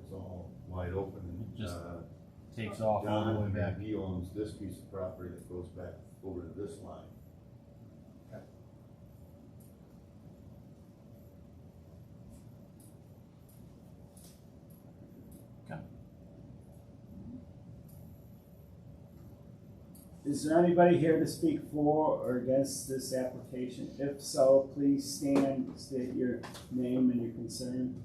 it's all wide open. And, just takes off all the way back. He owns this piece of property that goes back over to this line. Okay. Okay. Is there anybody here to speak for or against this application? If so, please stand, state your name and your concern.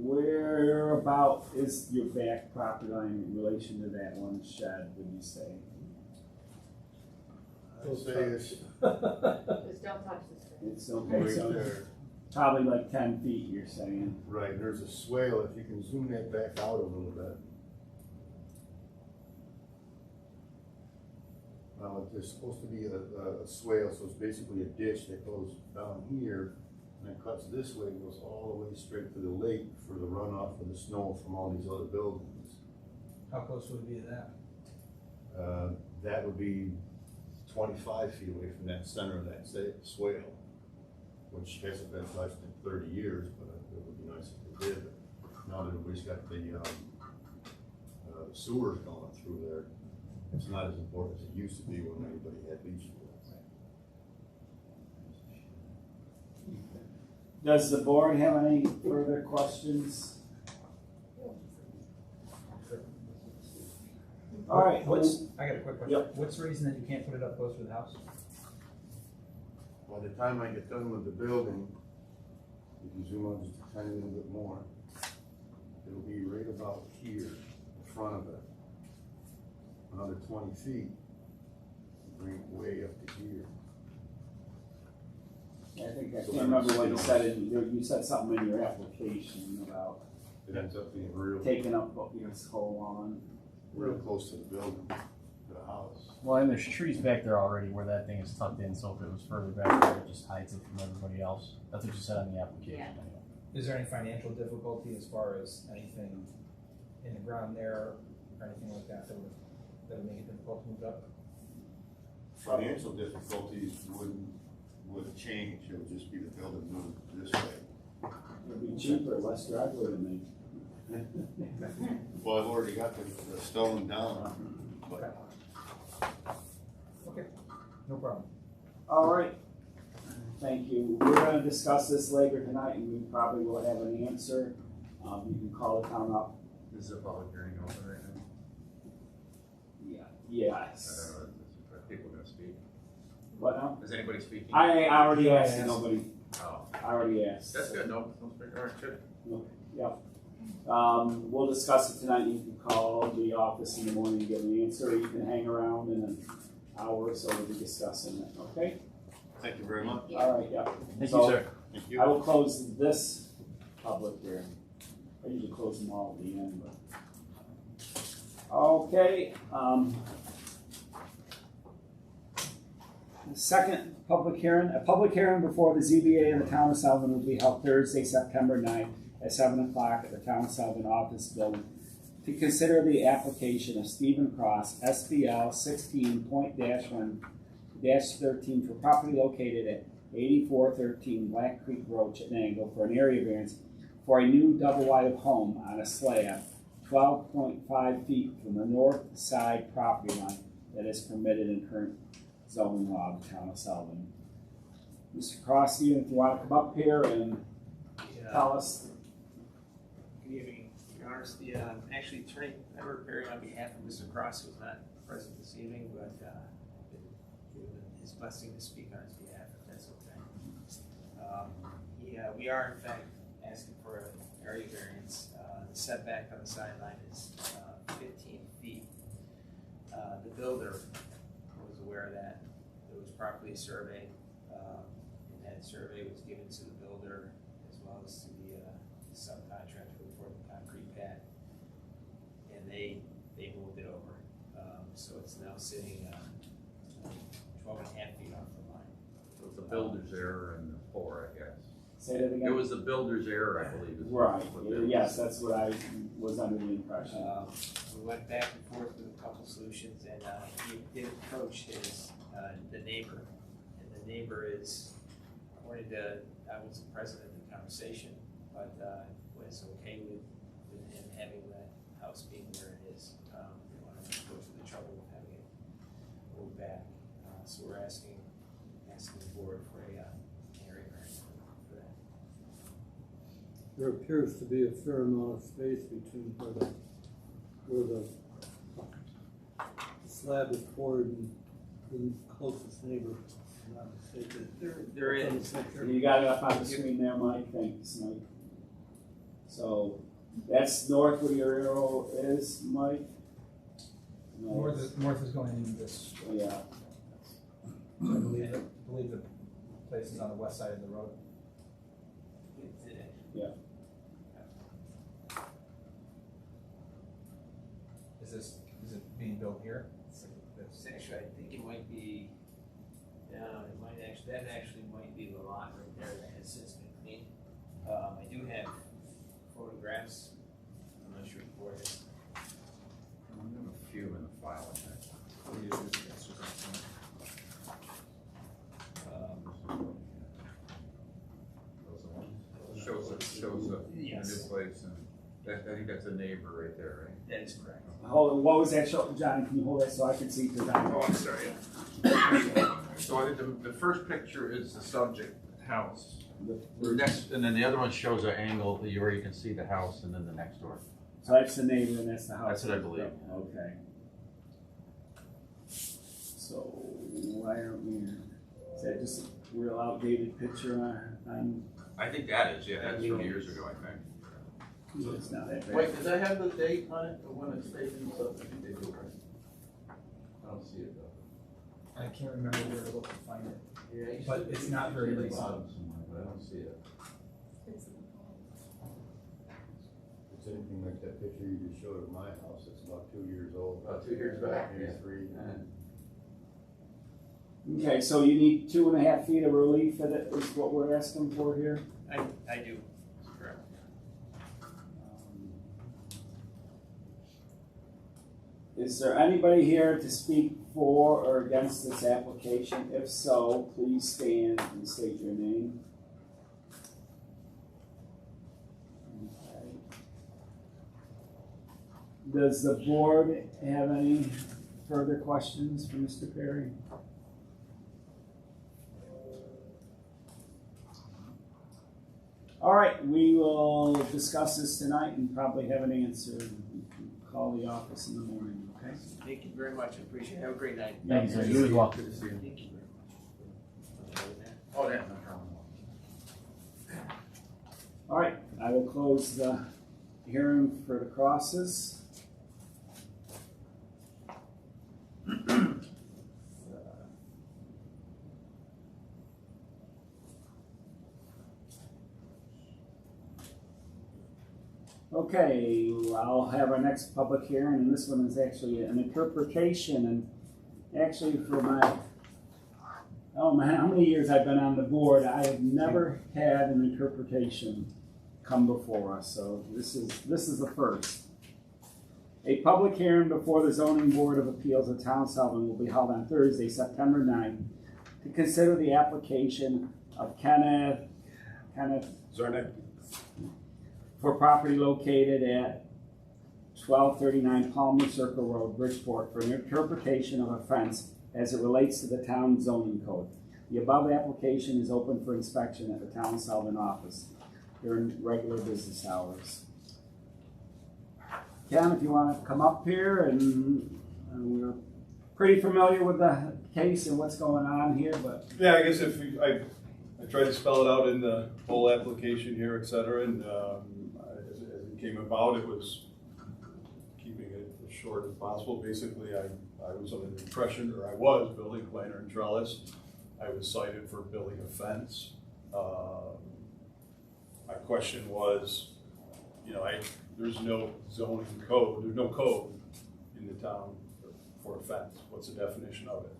Where about is your back property line in relation to that one shed, would you say? I'd say it's Just don't touch this thing. It's okay, right so there. probably like 10 feet, you're saying. Right, there's a swale, if you can zoom that back out a little bit. There's supposed to be a swale, so it's basically a ditch that goes down here and it cuts this way and goes all the way straight to the lake for the runoff of the snow from all these other buildings. How close would it be to that? That would be 25 feet away from that center of that swale, which hasn't been touched in 30 years, but it would be nice if it did. Now that everybody's got the sewers going through there, it's not as important as it used to be when anybody had leach fields. Does the board have any further questions? All right. I got a quick question. Yep. What's the reason that you can't put it up close to the house? By the time I get done with the building, if you zoom out just a tiny little bit more, it'll be right about here, in front of it. Another 20 feet, bring it way up to here. I think I can't remember what you said. You said something in your application about It ends up being real, taking up your whole lawn. real close to the building, to the house. Well, and there's trees back there already where that thing is tucked in, so if it was further back there, it just hides it from everybody else. That's what you said on the application. Yeah. Anyway. Is there any financial difficulty as far as anything in the ground there or anything like that that would make it difficult to move up? Financial difficulties wouldn't change, it would just be the building moved this way. It'd be cheaper, less driveway to make. Well, I've already got the stone down, but Okay, no problem. All right. Thank you. We're going to discuss this later tonight, and we probably will have an answer. You can call the town up. This is a public hearing open right now. Yeah. Yes. Are people gonna speak? What now? Is anybody speaking? I already asked Yes. nobody. Oh, I already asked. that's good, no speak, all right, good. Yep. We'll discuss it tonight. You can call the office in the morning and get an answer. You can hang around in an hour or so to be discussing it, okay? thank you very much. All right, yeah. Thank So, you, sir. Thank you. I will close this public hearing. I usually close them all at the end, but. Okay, the second public hearing, a public hearing before the ZBA in the town of Sullivan will be held Thursday, September 9th at 7 o'clock at the town of Sullivan office building to consider the application of Stephen Cross, SBL 16.1-13 for property located at 8413 Black Creek Road, Chittenango, for an area variance for a new double-wide home on a slab 12.5 feet from the north side property line that is permitted in current zoning law of the town of Sullivan. Mr. Cross, if you want to come up here and tell us. Good evening, Your Honors. Actually, Attorney Edward Perry on behalf of Mr. Cross, who's not present this evening, but given his blessing to speak on his behalf, if that's okay. We are in fact asking for an area variance. The setback on the sideline is 15 feet. The builder was aware of that. It was properly surveyed, and that survey was given to the builder as well as to the subcontractor for the concrete pad, and they moved it over. So it's now sitting 12 and a half feet off the line. So it's a builder's error in the pour, I guess. Say that again. It was the builder's error, I believe. Right. Yes, that's what I was under the impression. We went back and forth with a couple solutions, and he did approach the neighbor, and the neighbor is, according to, I wasn't present at the conversation, but was okay with him having that house being where it is. They want to go through the trouble of having it moved back. So we're asking the board for a area variance for that. There appears to be a fair amount of space between where the slab is poured and the closest neighbor. If I'm not mistaken. There is. You got it up on the screen there, Mike, thanks, Mike. So, that's north where your arrow is, Mike? No, North is going in this, yeah, I believe the place is on the west side of the road. yeah. Is it being built here? Actually, I think it might be, that actually might be the lot right there that has since been cleaned. I do have photographs, I'm not sure if the board has. We have a few in the file, I think. Shows a Yes. new place, and I think that's a neighbor right there, right? That is correct. Hold on, what was that, John, can you hold that so I can see, because Oh, I, I'm sorry. So I think the first picture is the subject house. The next, and then the other one shows an angle that you already can see the house and then the next door. so that's the neighbor and that's the house. That's what I believe. Okay. So, why aren't we, is that just a real outdated picture on, I think that is, yeah, that's from years ago, I think. it's not that bad. Wait, does that have the date on it, or when it's taken, so I think they do, right? I don't see it though. I can't remember where to look to find it. Yeah, you But should- it's not very at the recent. bottom somewhere, but I don't see it. If it's anything like that picture you just showed of my house, it's about 2 years old. About 2 years back, maybe 3. Okay, so you need 2.5 feet of relief that is what we're asking for here? I do, that's correct. Is there anybody here to speak for or against this application? If so, please stand and state your name. Okay. Does the board have any further questions for Mr. Perry? All right, we will discuss this tonight and probably have an answer. Call the office in the morning, okay? Thank you very much, I appreciate it. Have a great night. Thank you, sir. You as well. Good to see you. Thank you very much. Oh, yeah, no problem. All right, I will close the hearing for the crosses. Okay, I'll have our next public hearing, and this one is actually an interpretation, and actually for my, oh man, how many years I've been on the board, I have never had an interpretation come before us, so this is the first. A public hearing before the Zoning Board of Appeals of Town Sullivan will be held on Thursday, September 9th, to consider the application of Kenneth Zarnik. for property located at 1239 Palmer Circle Road, Bridgeport, for an interpretation of a fence as it relates to the town zoning code. The above application is open for inspection at the Town Sullivan office during regular business hours. Ken, if you want to come up here, and we're pretty familiar with the case and what's going on here, but Yeah, I guess I tried to spell it out in the whole application here, et cetera, and as it came about, it was keeping it as short as possible. Basically, I was under the impression, or I was building planter and trellis. I was cited for building a fence. My question was, there's no zoning code, there's no code in the town for a fence. What's the definition of it?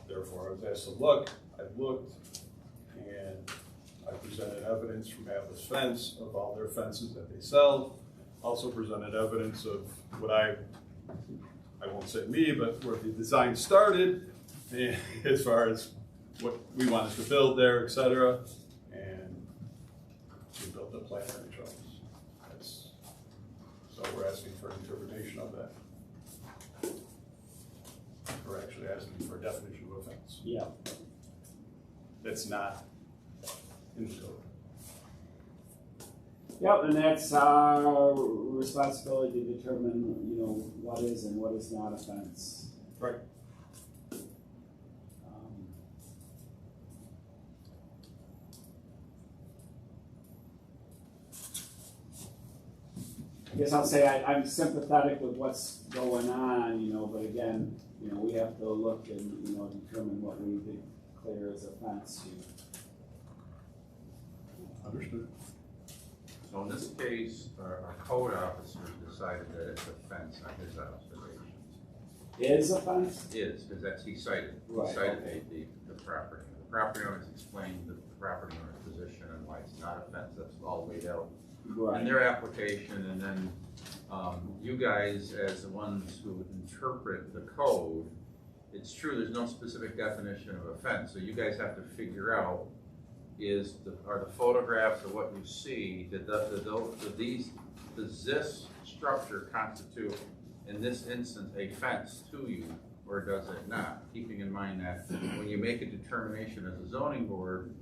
Therefore, I was asked to look. I looked, and I presented evidence from Atlas Fence of all their fences that they sell. Also presented evidence of what I won't say me, but where the design started, and as far as what we wanted to build there, et cetera, and we built the planetary trellis. So we're asking for an interpretation of that. We're actually asking for a definition of offense. Yeah. That's not in the code. Yep, and that's our responsibility to determine, you know, what is and what is not offense. Right. I guess I'll say I'm sympathetic with what's going on, you know, but again, you know, we have to look and, you know, determine what we declare as offense. Understood. So in this case, our code officer decided that it's a fence on his observations. Is offense? Is, because that's, he cited, Right, he cited okay. the property. The property owners explained the property owner's position and why it's not a fence, that's all laid out in Right. their application, and then you guys, as the ones who interpret the code, it's true, there's no specific definition of offense, so you guys have to figure out are the photographs of what you see, does this structure constitute, in this instance, a fence to you, or does it not? Keeping in mind that when you make a determination as a zoning board,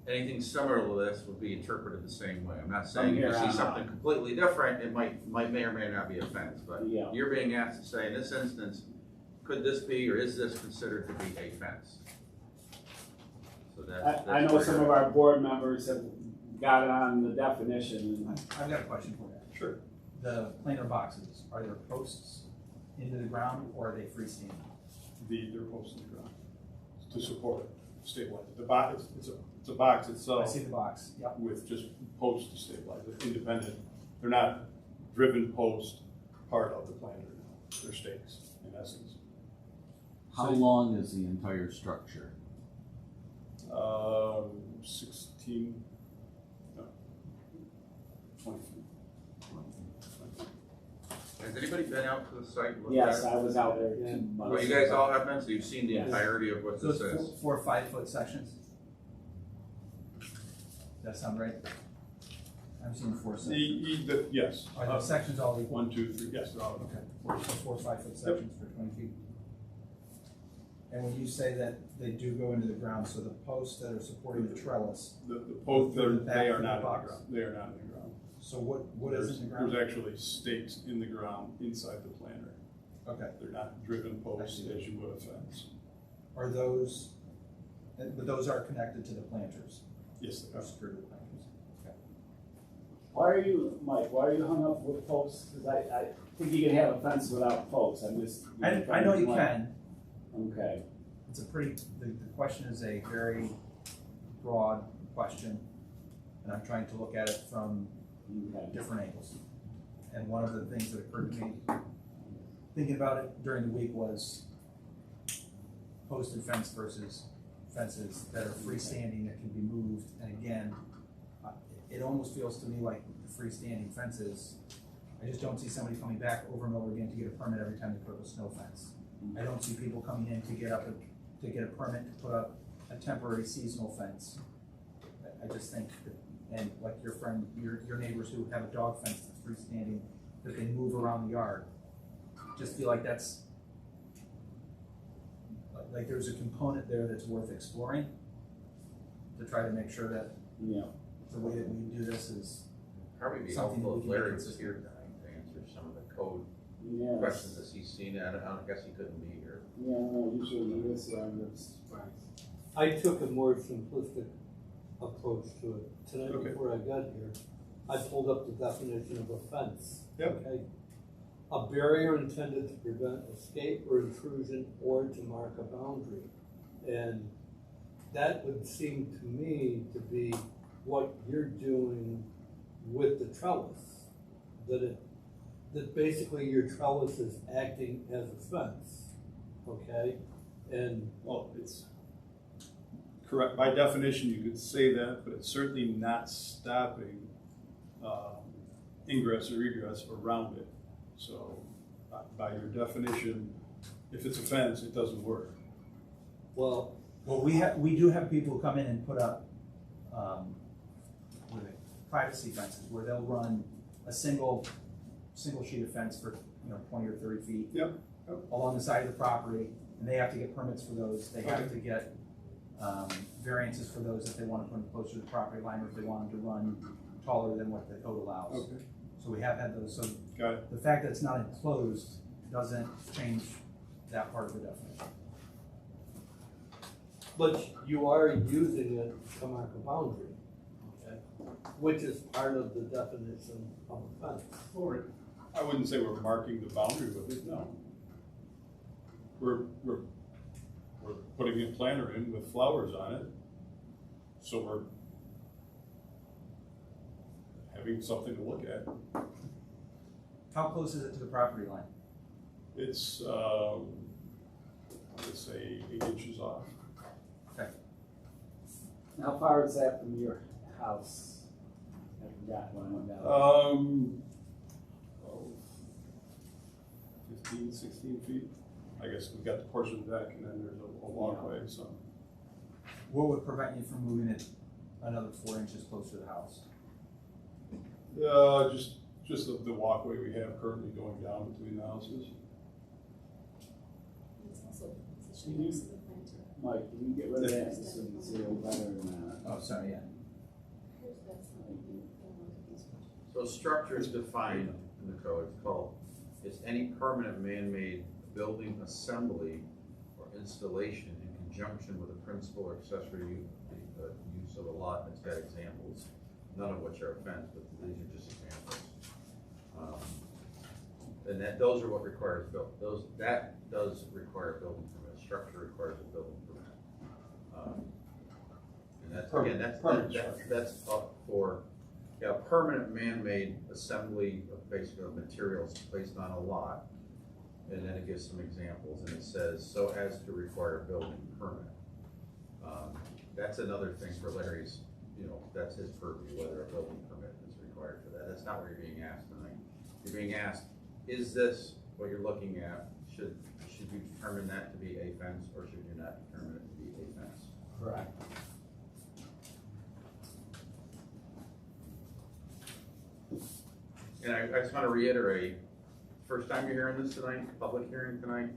anything similar to this would be interpreted the same way. I'm not saying if you see something completely different, it may or may not be a fence, but Yeah. you're being asked to say, in this instance, could this be, or is this considered to be a fence? So that's I know where some you're of our board members have got on the definition. I've got a question for you. Sure. The planer boxes, are there posts into the ground or are they freestanding? They're posted in the ground to support it, stabilize it. The box, it's a box I itself see the box, yep. with just posts to stabilize it, independent. They're not driven post part of the planter. They're stakes, in essence. How long is the entire structure? 16, no, 20 feet. Has anybody been out to the site? and looked Yes, at it? I was out there 2 Yeah. months. Well, you guys all have been, so you've seen the Yes. entirety of what So this it's is. 4 or 5 foot sections? Does that sound right? I'm seeing 4 sections. Yes. Are the sections all equal? 1, 2, 3, yes, they're all. Okay, 4 or 5 foot sections for 20 feet. And when you say that they do go into the ground, so the posts that are supporting the trellis, The posts, For the they back are of the not in the box. ground. They are not in the ground. so what is in the ground? There's actually stakes in the ground inside the planter. Okay, They're not driven posts I see. as you would a fence. are those, but those are connected to the planters, Yes, they or are. secured to the planters? Why are you, Mike, why are you hung up with posts? Because I think you can have a fence without posts. I'm just. I know you can, Okay. it's a pretty, the question is a very broad question, and I'm trying to look at it from Okay. different angles. And one of the things that occurred to me, thinking about it during the week, was posted fence versus fences that are freestanding that can be moved. And again, it almost feels to me like the freestanding fences, I just don't see somebody coming back over and over again to get a permit every time they put up a snow fence. I don't see people coming in to get a permit to put up a temporary seasonal fence. I just think that, and like your friend, your neighbors who have a dog fence that's freestanding, that they move around the yard, just feel like that's, like there's a component there that's worth exploring to try to make sure that Yeah. the way that we do this is Probably be something helpful we if can make Larry was consistent. here tonight to answer some of the code Yes. questions that he's seen. I guess he couldn't be here. Yeah, no, usually this one, that's fine. I took a more simplistic approach to it. Tonight, Okay. before I got here, I pulled up the definition of a fence. Yep. Okay? A barrier intended to prevent escape or intrusion or to mark a boundary. And that would seem to me to be what you're doing with the trellis. That basically your trellis is acting as a fence, okay? And Well, it's correct, by definition, you could say that, but it's certainly not stopping ingress or egress around it. So by your definition, if it's a fence, it doesn't work. well, Well, we do have people who come in and put up, what are they, privacy fences, where they'll run a single sheet of fence for, 20 or 30 feet. Yep. Along the side of the property, and they have to get permits for those, they have to get, variances for those if they wanna put them closer to the property line, or if they want them to run taller than what the code allows. Okay, So we have had those, so got it. the fact that it's not enclosed doesn't change that part of the definition. But you are using it to mark a boundary, okay? Which is part of the definition of a fence. Or, I wouldn't say we're marking the boundary with it, no. We're putting a planter in with flowers on it, so we're having something to look at. How close is it to the property line? It's, let's say 8 inches off. How far is that from your house? I forgot when I went down. 15, 16 feet. I guess we've got the portion deck and then there's a walkway, so. What would prevent you from moving it another 4 inches closer to the house? Just the walkway we have currently going down between the houses. Mike, can you get rid of that so you can see a little better than that? Oh, sorry, yeah. So structure is defined in the code, it's any permanent man-made building assembly or installation in conjunction with a principal or accessory use of a lot, and it's got examples, none of which are offense, but these are just examples. And those are what requires that does require a building permit, structure requires a building permit. And that's, again, that's up for, permanent man-made assembly of basically materials placed on a lot. And then it gives some examples, and it says, so as to require a building permit. That's another thing for Larry's, that's his purview, whether a building permit is required for that. That's not what you're being asked tonight. You're being asked, is this what you're looking at? Should you determine that to be a fence, or should you not determine it to be a fence? Correct. And I just want to reiterate, first time you're hearing this tonight, public hearing tonight,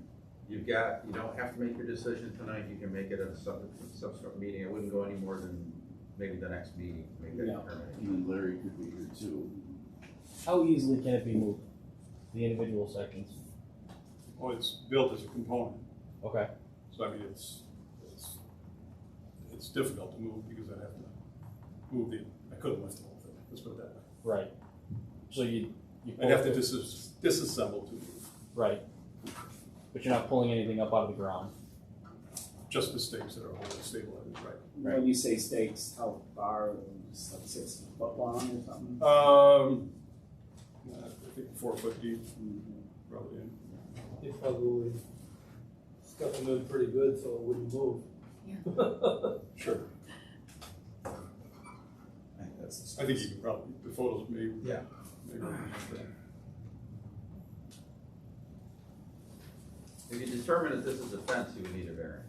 you don't have to make your decision tonight, you can make it at a subsequent meeting. It wouldn't go any more than maybe the next meeting to make that determination. And then Larry could be here too. How easily can it be moved? The individual sections? Well, it's built as a component, Okay. so I mean, it's difficult to move because I'd have to move I couldn't lift the whole thing, let's put it that way. Right. So you I'd have to disassemble to move, right. But you're not pulling anything up out of the ground. just the stakes that are holding stabilized, right? When you say stakes, how far, just like 6 foot long or something? I think 4 foot deep, probably. You probably stuck them in pretty good so it wouldn't move. Sure. That's I think you can probably, the photos may. Yeah. If you determine that this is a fence, you would need a variance.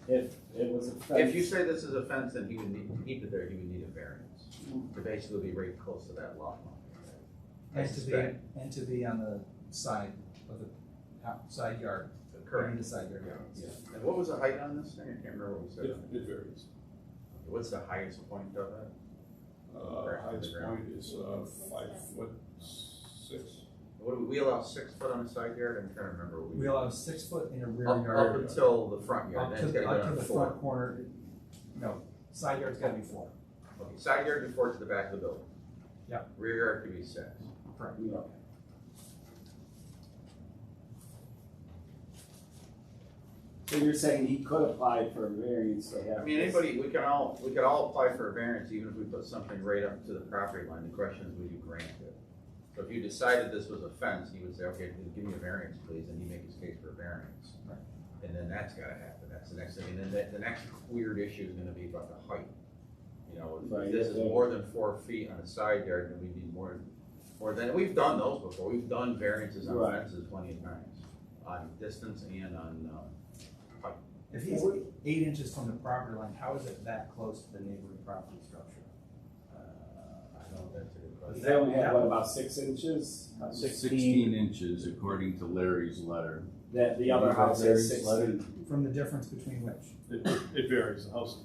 If it was a fence. If you say this is a fence, then he would need a variance to basically be right close to that lot line. And to be on the side of the side yard. Correct. The side yard. Yeah. And what was the height on this thing? I can't remember what we said. It varies. What's the highest point of it? Highest point is 5'6". What do we allow 6 foot on the side yard? I'm trying to remember. We allow 6 foot in a rear Up yard. until the front yard. Up Then it's to, gotta go up down to the 4. front corner. No, side yard's gotta be 4. Okay, side yard before to the back of the building. Yeah. Rear yard could be 6. Correct. Yeah. So you're saying he could apply for a variance, they have. I mean, anybody, we could all apply for a variance even if we put something right up to the property line. The question is, would you grant it? So if you decided this was a fence, he would say, okay, give me a variance, please, and he make his case for a variance. Right. And then that's gotta happen, that's the next thing. And then the next weird issue is gonna be about the height. Right, If this is yeah. more than 4 feet on a side yard, then we need more than, we've done those before. We've done variances on Right. fences plenty of times, on distance and on height. If he's 8 inches from the property line, how is it that close to the neighboring property structure? I know that's a good question. They only have, what, about 6 inches? 16 inches according to Larry's letter. That the other house is Larry's letter? 16. From the difference between which? It varies, the house,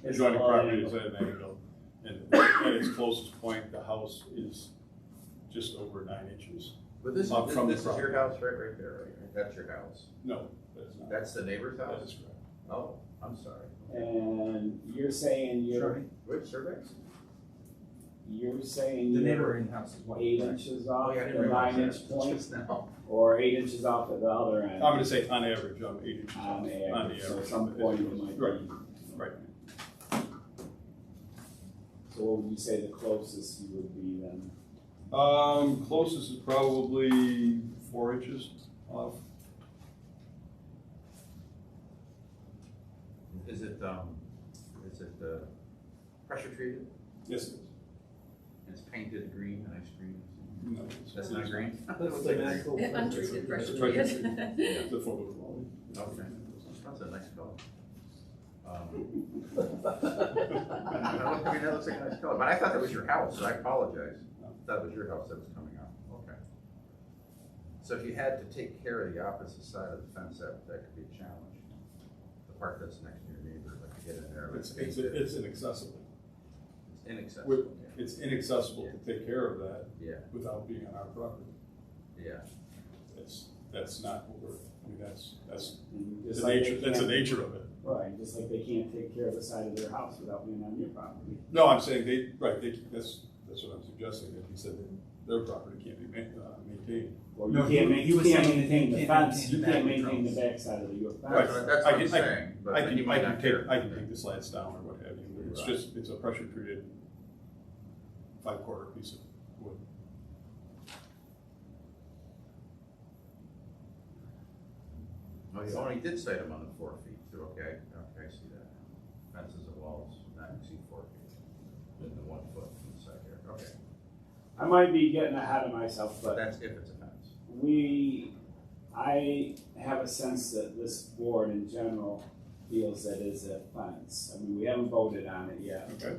It's adjoining all property angle. is at an angle, and at its closest point, the house is just over 9 inches. But this Up from the is your property. house right there, right? That's your house. No, that's not. That's the neighbor's That house? is correct. Oh, I'm sorry. And you're saying Which survey? you're saying The you're neighboring house is what? 8 inches off Oh, yeah, I the didn't realize 9 that. inch point, Just now. or 8 inches off at the other end? I'm gonna say on average, I'm 8 inches off. On the On average, the so average. some point it might Right, be. right. So what would you say the closest you would be then? Closest is probably 4 inches off. Is it pressure treated? Yes, it is. It's painted green, nice green? No, it's- That's not green? That's the natural. Untreated pressure It's pressure treated. treated. It's a photo quality. Okay. That's a nice color. That looks like a nice color, but I thought that was your house, so I apologize. That was your house that was coming up, okay. So if you had to take care of the opposite side of the fence, that could be a challenge. The part that's next to your neighbor, like to get in there. It's inaccessible. It's inaccessible. It's inaccessible to take care of that Yeah, without being on our property. yeah. That's not what we're, I mean, that's Just the like nature, they that's the can't- nature of it. Right, just like they can't take care of the side of their house without being on your property. No, I'm saying that's what I'm suggesting, that he said that their property can't be maintained. Or No, you can't, he was you can't saying maintain you the can't fence, maintain you the can't back maintain the controls. backside of your fence. Right. That's what I'm saying, but then you might not care. I can take the slats down or what have you, it's just, it's a pressure treated 5/4 piece of wood. Oh, he did cite them on the 4 feet, too, okay, I see that. Fences and walls not exceed 4 feet, in the 1 foot from the side here, okay. I might be getting ahead of myself, But but that's if it's a fence. I have a sense that this board in general feels that is a fence. I mean, we haven't voted on it yet. Okay.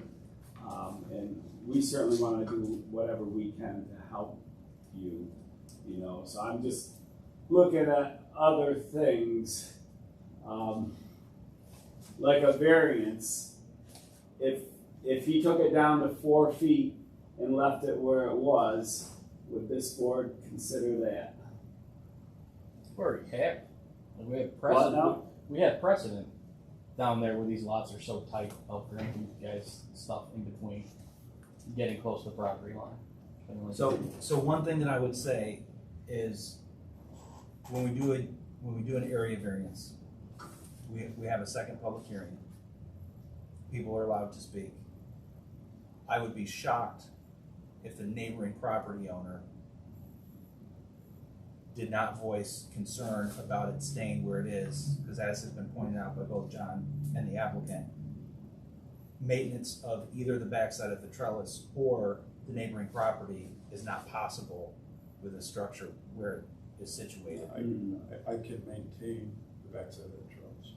And we certainly wanna do whatever we can to help you, you know, so I'm just looking at other things, like a variance. If he took it down to 4 feet and left it where it was, would this board consider that? We already have. Like, we have What precedent. now? We have precedent down there where these lots are so tight of granting you guys stuff in between, getting close to the property line. So one thing that I would say is, when we do an area variance, we have a second public hearing. People are allowed to speak. I would be shocked if the neighboring property owner did not voice concern about it staying where it is, because as has been pointed out by both John and the applicant, maintenance of either the backside of the trellis or the neighboring property is not possible with a structure where it is situated. I can maintain the backside of the trellis.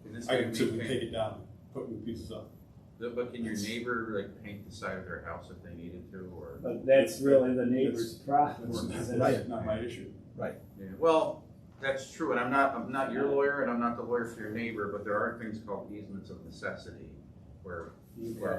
In this I case, can we simply paint- take it down, put new pieces up. But can your neighbor like paint the side of their house if they needed to, or? But that's really the neighbor's property. That's not my issue. Yeah, well, that's true, and I'm not your lawyer, and I'm not the lawyer for your neighbor, but there are things called easements of necessity, where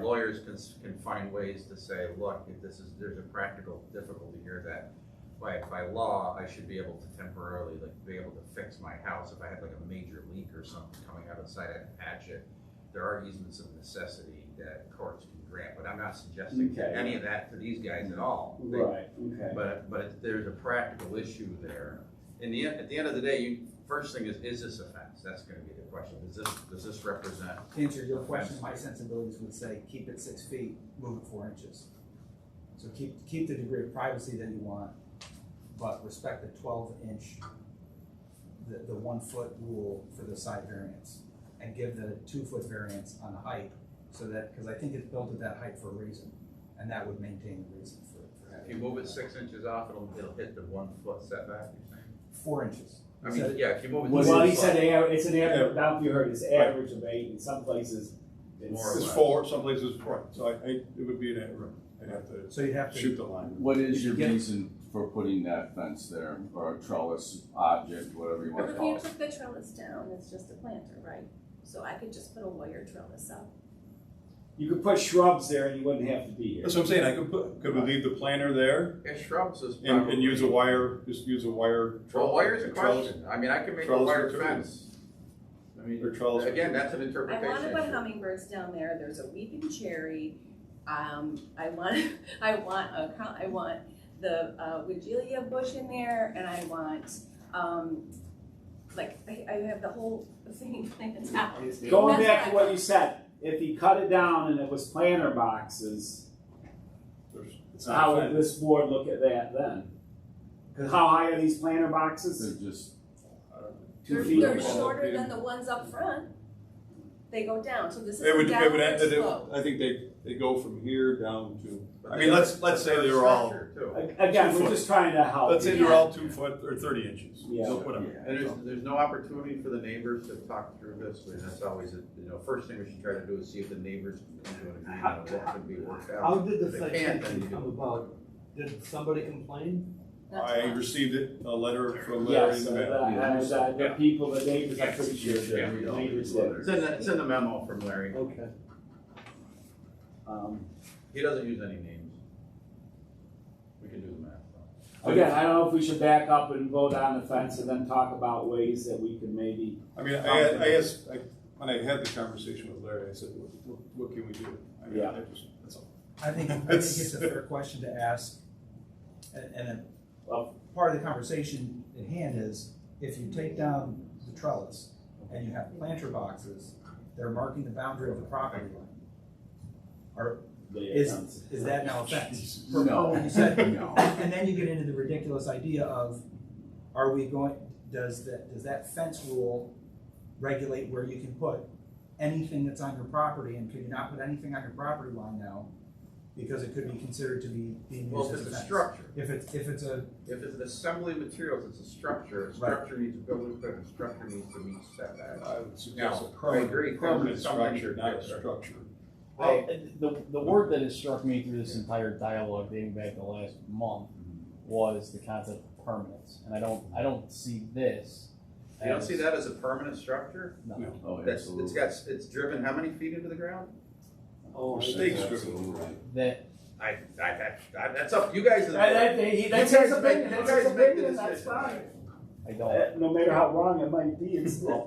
lawyers can find ways to say, look, if there's a practical difficulty here that by law, I should be able to temporarily, like, be able to fix my house if I had like a major leak or something coming out of the side, I can patch it. There are easements of necessity that courts can grant, but I'm not suggesting any of that to these guys at all. Right, okay. But there's a practical issue there. At the end of the day, first thing is this a fence? That's gonna be the question. Does this represent? To answer your question, my sensibilities would say, keep it 6 feet, move it 4 inches. So keep the degree of privacy that you want, but respect the 12-inch, the 1 foot rule for the side variance, and give the 2 foot variance on the height, so that, because I think it's built at that height for a reason, and that would maintain the reason for If having. you move it 6 inches off, it'll hit the 1 foot setback, you're saying? 4 inches. I He said mean, yeah, if you move it. Well, to he the said side, it's an average, down you heard, it's average of 8, in some places More it's. or It's less. 4, some places 4, so it would be an error. I'd have to So you'd have to. shoot the line. What is your Yeah. reason for putting that fence there, or a trellis object, whatever you Well, want to if call you it? took the trellis down, it's just a planter, right? So I could just put a wire trellis up. You could put shrubs there and you wouldn't have to be here. That's what I'm saying, could we leave the planter there Yeah, shrubs is and probably. use a wire, just use a wire? Well, wire's a trellis- question. I mean, I can make a trellis wire material. fence. I mean, Or trellis again, material. that's an I interpretation wanna put issue. hummingbirds down there, there's a weeping cherry, I want the Wigelia bush in there, and I want, I have the whole thing planned out. Going That's back to what what you said, if he cut it down and it was planter boxes, It's how not a would fence. this board look at that then? Cause how high are these planter boxes? They're just, 2 feet? They're Well, shorter yeah. than the ones up front. They go down, so this is It a would, downward slope. I think they go from here down to, But I mean, they're- let's say they're they were all, structured, too. Again, 2 we're foot. just trying to help. let's say you. they're all 2 foot or 30 inches, Yeah. so whatever. And there's no opportunity for the neighbors to talk through this, and that's always, first thing we should try to do is see if the neighbors can come to an agreement on what can be worked out. How did the If they can't, then citation you come do. about? Did somebody complain? That's I fine. received it, a letter from Larry Yes, in the mail. the people, the neighbors, I'm pretty sure, Yeah, the neighbors did. It's in the memo from Larry. Okay. He doesn't use any names. We can do the math, though. Again, I don't know if we should back up and vote on the fence and then talk about ways that we could maybe. I mean, I asked, when I had the conversation with Larry, I said, what can we do? I mean, Yeah. that's all. I think it's a fair question to ask, and then, part of the conversation at hand is, if you take down the trellis and you have planter boxes, they're marking the boundary of the property line. Is that now a fence? No. You said, No. and then you get into the ridiculous idea of, does that fence rule regulate where you can put anything that's on your property, and can you not put anything on your property line now? Because it could be considered to be being Well, used if as a it's a fence. structure, If it's a, if it's an assembly of materials, it's a structure needs a building permit, a structure needs to meet setbacks. I would suggest No, I agree. permanent Something structure, should not a fit there. structure. Well, the word that has struck me through this entire dialogue dating back to last month was the concept of permanence, and I don't see this. You don't see that as a permanent structure? No. Oh, That's, absolutely. it's driven how many feet into the ground? Oh, Stakes Absolutely. That That's up, you guys are the. That's You his guys opinion, make- that's you his guys make the opinion, that's decision. fine. I don't. No matter how wrong it might be, it's still.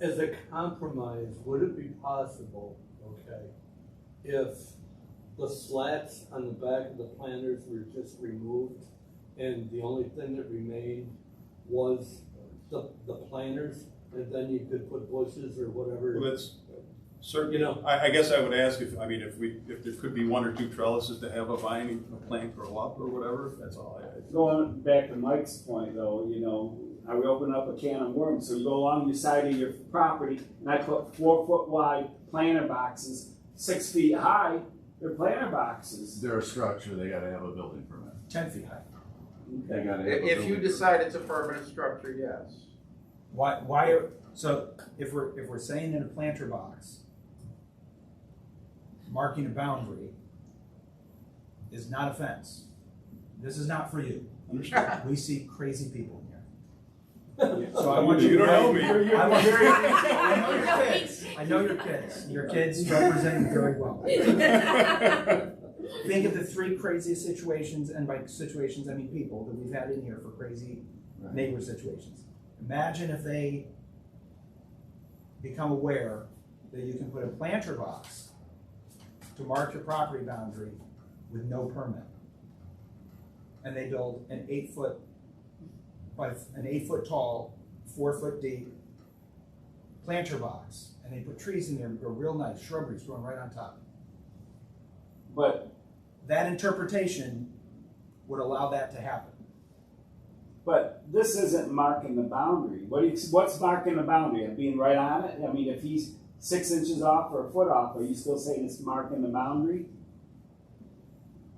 As a compromise, would it be possible, okay, if the slats on the back of the planters were just removed and the only thing that remained was the planters, and then you could put bushes or whatever? Well, that's certainly, You know. I guess I would ask if there could be 1 or 2 trellises to have a plant grow up or whatever, that's all Going back to Mike's point though, I would open up a can of worms. So you go along your side of your property and I put 4 foot wide planter boxes, 6 feet high, they're planter boxes. They're a structure, they gotta have a building permit. 10 feet high. They gotta have a If you building decide it's a permanent structure, yes. So if we're saying in a planter box, marking a boundary is not a fence. This is not for you. Understand? We see crazy people in here. So I want You don't know me. I want your I know your kids. I know your kids. Your kids represent you very well. Think of the 3 craziest situations, and by situations I mean people, that we've had in here for crazy neighbor situations. Imagine if they become aware that you can put a planter box to mark your property boundary with no permit. And they build an 8 foot by an 8 foot tall, 4 foot deep planter box, and they put trees in there and grow real nice, shrubberies growing right on top. But That interpretation would allow that to happen. this isn't marking the boundary. What's marking the boundary? Being right on it? I mean, if he's 6 inches off or a foot off, are you still saying it's marking the boundary?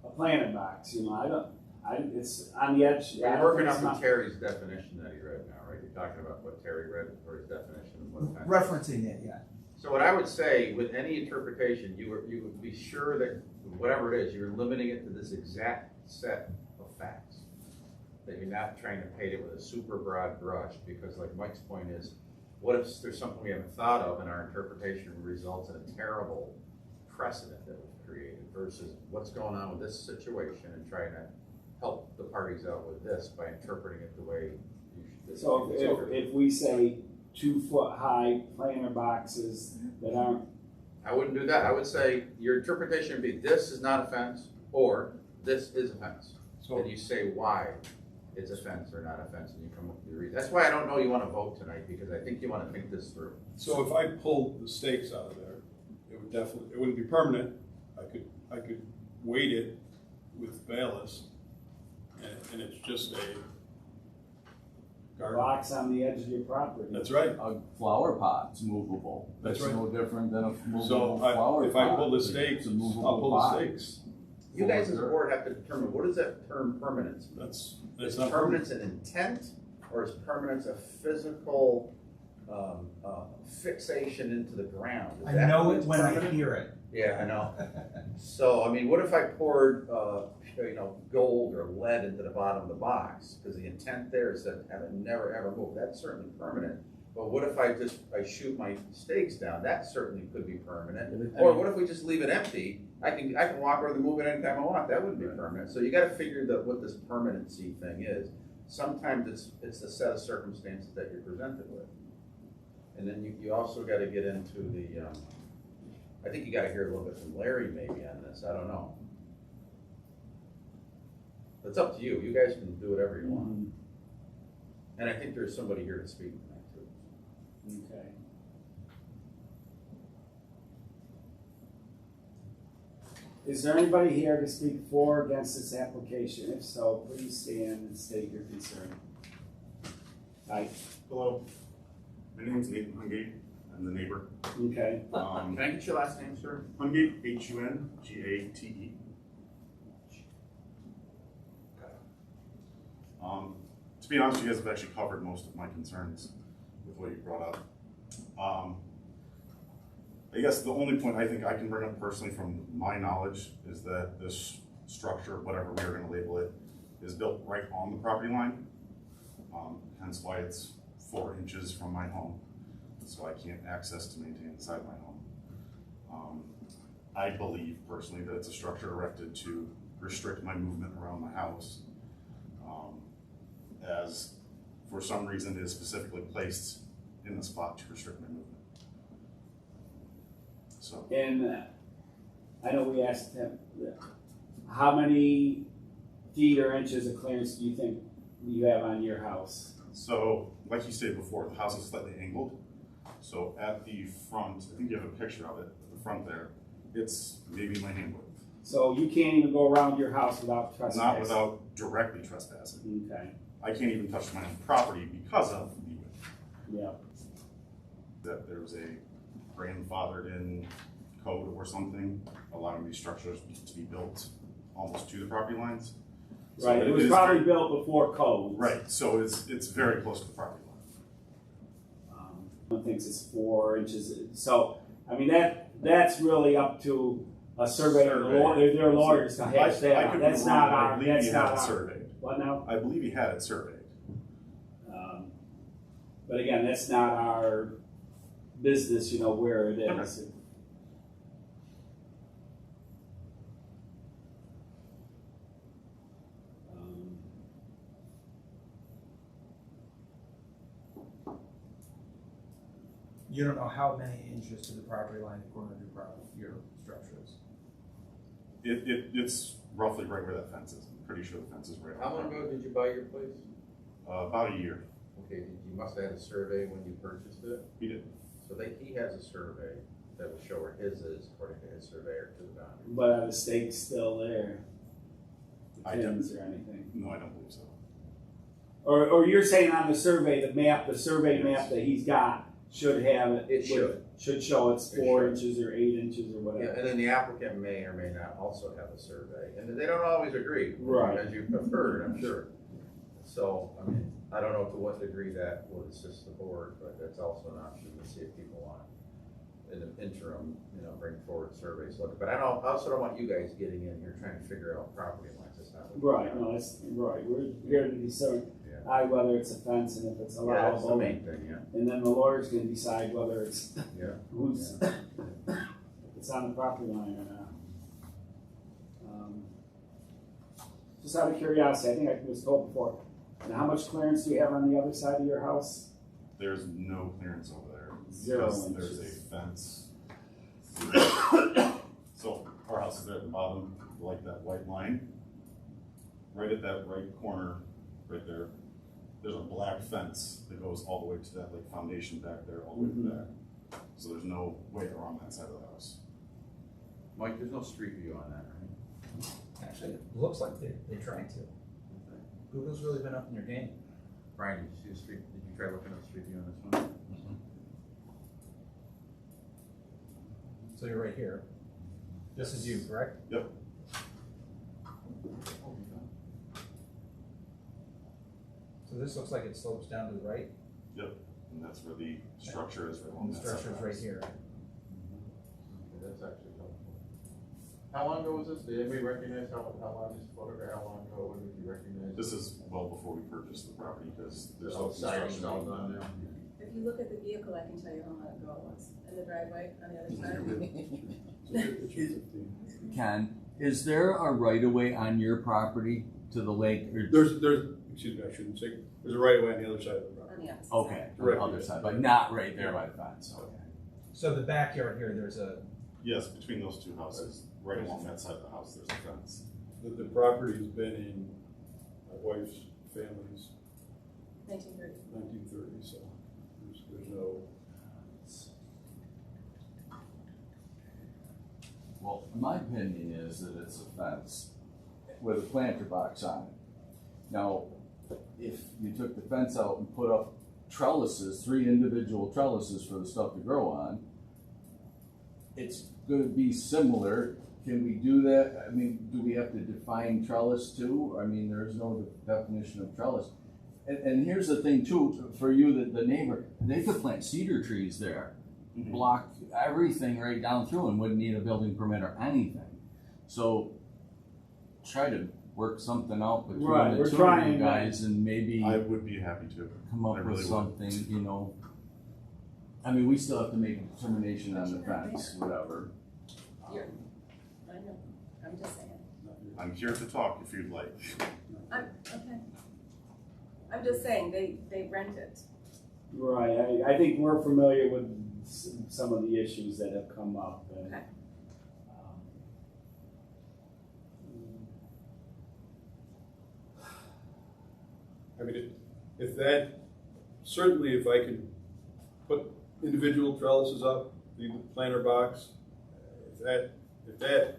A planter box, It's on the edge. You're I working think off it's of not- Terry's definition that he read now, right? You're talking about what Terry read for his definition of what a fence is. Referencing it, yeah. So what I would say, with any interpretation, you would be sure that whatever it is, you're limiting it to this exact set of facts. That you're not trying to paint it with a super broad brush, because like Mike's point is, what if there's something we haven't thought of and our interpretation results in a terrible precedent that we've created versus what's going on with this situation and trying to help the parties out with this by interpreting it the way you should. So if we say 2 foot high planter boxes that aren't, I wouldn't do that. I would say your interpretation would be this is not a fence or this is a fence. So, And you say why it's a fence or not a fence, and you come up with your reason. That's why I don't know you want to vote tonight, because I think you want to think this through. so if I pulled the stakes out of there, it would definitely, it wouldn't be permanent. I could weight it with ballast, and it's just a garden. box on the edge of your property. That's right. A flower pot's movable. That's That's right. no different than a movable So flower pot. if I pull the stakes, It's a movable I'll pull the pot. stakes. You guys as a board have to determine, what is that term permanence? That's Is not permanence an intent, or is permanence a physical fixation into the ground? Is I that know what it is when I permanent? hear it. Yeah, I know. So, I mean, what if I poured, gold or lead into the bottom of the box? Because the intent there is that have it never ever move. That's certainly permanent. But what if I shoot my stakes down? That certainly could be permanent. Or what if we just leave it empty? I can walk over and move it anytime I want. That wouldn't be permanent. So you got to figure what this permanency thing is. Sometimes it's the set of circumstances that you're presented with, and then you also got to get into the. I think you got to hear a little bit from Larry maybe on this. I don't know. It's up to you. You guys can do whatever you want. And I think there's somebody here to speak tonight too. Okay. Is there anybody here to speak for or against this application? If so, please stand and state your concern. Hi. Hello, my name's Nathan Hungate. I'm the neighbor. Okay. Can I get your last name, sir? Hungate, H-U-N-G-A-T-E. To be honest, you guys have actually covered most of my concerns with what you brought up. I guess the only point I think I can bring up personally from my knowledge is that this structure, whatever we are going to label it, is built right on the property line. Hence why it's 4 inches from my home. So I can't access to maintain inside my home. I believe personally that it's a structure erected to restrict my movement around the house, as for some reason it is specifically placed in the spot to restrict my movement. So. And I know we asked him, how many feet or inches of clearance do you think you have on your house? So, like you stated before, the house is slightly angled. So at the front, I think you have a picture of it, at the front there, it's maybe my hand width. So you can't even go around your house without trespassing? Not without directly trespassing. Okay. I can't even touch my own property because of the width. Yeah. That there was a grandfathered in code or something allowing these structures to be built almost to the property lines. So Right, it was probably built before code. Right, so it's very close to the property line. One thinks it's 4 inches. So, I mean, that's really up to a surveyor. Their lawyers to hash that out. That's not our. I believe he had it surveyed. What now? I believe he had it surveyed. But again, that's not our business, where it is. Okay. You don't know how many inches to the property line the corner of your structure is. It's roughly right where that fence is. I'm pretty sure the fence is right. How long ago did you buy your place? About a year. Okay, you must have had a survey when you purchased it? He did. So he has a survey that will show where his is according to his surveyor to the boundary. But are the stakes still there? The I don't. pins or anything? No, I don't believe so. Or you're saying on the survey, the survey map that he's got, should have it. It should. Should show it's It 4 should. inches or 8 inches or Yeah, whatever. and then the applicant may or may not also have a survey, and they don't always agree. Right. As you've heard, I'm sure. So, I mean, I don't know to what degree that would assist the board, but that's also an option to see if people want, in the interim, bring forward surveys. But I also don't want you guys getting in here trying to figure out property lines, that's not what. Right, no, that's right. We're here to decide whether it's a fence and if it's Yeah, that's the allowable. main thing, yeah. And then the lawyer's gonna decide whether it's Yeah. who's if it's on the property line or not. Just out of curiosity, I think I was told before. And how much clearance do you have on the other side of your house? There's no clearance over there. 0 because there's a inches. fence. So our house is there at the bottom, like that white line. Right at that right corner, right there, there's a black fence that goes all the way to that like foundation back there, all the way to the back. So there's no way around that side of the house. Mike, there's no street view on that, right? Actually, it looks like they're trying to. Google's really been up in their game. Brian, did you see the street, did you try looking at the street view on this one? So you're right here. This is you, correct? Yep. So this looks like it slopes down to the right. Yep. And that's where the structure is right along And the that side structure of is the right house. here. Okay, that's actually helpful. How long ago was this? Did anybody recognize how long this photograph, how long ago would you recognize? This is well before we purchased the property because there's Oh, no construction siding's all being done done. now. If you look at the vehicle, I can tell you how long ago it was, in the driveway on the other side. Ken, is there a right of way on your property to the lake? Or, Excuse me, I shouldn't say, there's a right of way on the other side of the property. On the opposite okay, side. on the other side, but not right there by the fence. Okay. So the backyard here, there's a, Yes, between those two houses, right along that side of the house, there's a fence. The property's been in my wife's family's 1930. 1930s, so there's no. Well, my opinion is that it's a fence with a planter box on it. Now, if you took the fence out and put up trellises, 3 individual trellises for the stuff to grow on, it's going to be similar. Can we do that? I mean, do we have to define trellis too? I mean, there's no definition of trellis. And here's the thing too, for you, the neighbor, they could plant cedar trees there, block everything right down through and wouldn't need a building permit or anything. So try to work something out between Right, the we're two trying, of you guys and maybe I would be happy to. come up I with really would. something, I mean, we still have to make a determination on the fence, whatever. You're, I know, I'm just saying. I'm here to talk if you'd like. Okay. I'm just saying, they rent it. Right, I think we're familiar with some of the issues that have come up. And, Okay. I mean, if that, certainly if I could put individual trellises up, leave the planter box, if that,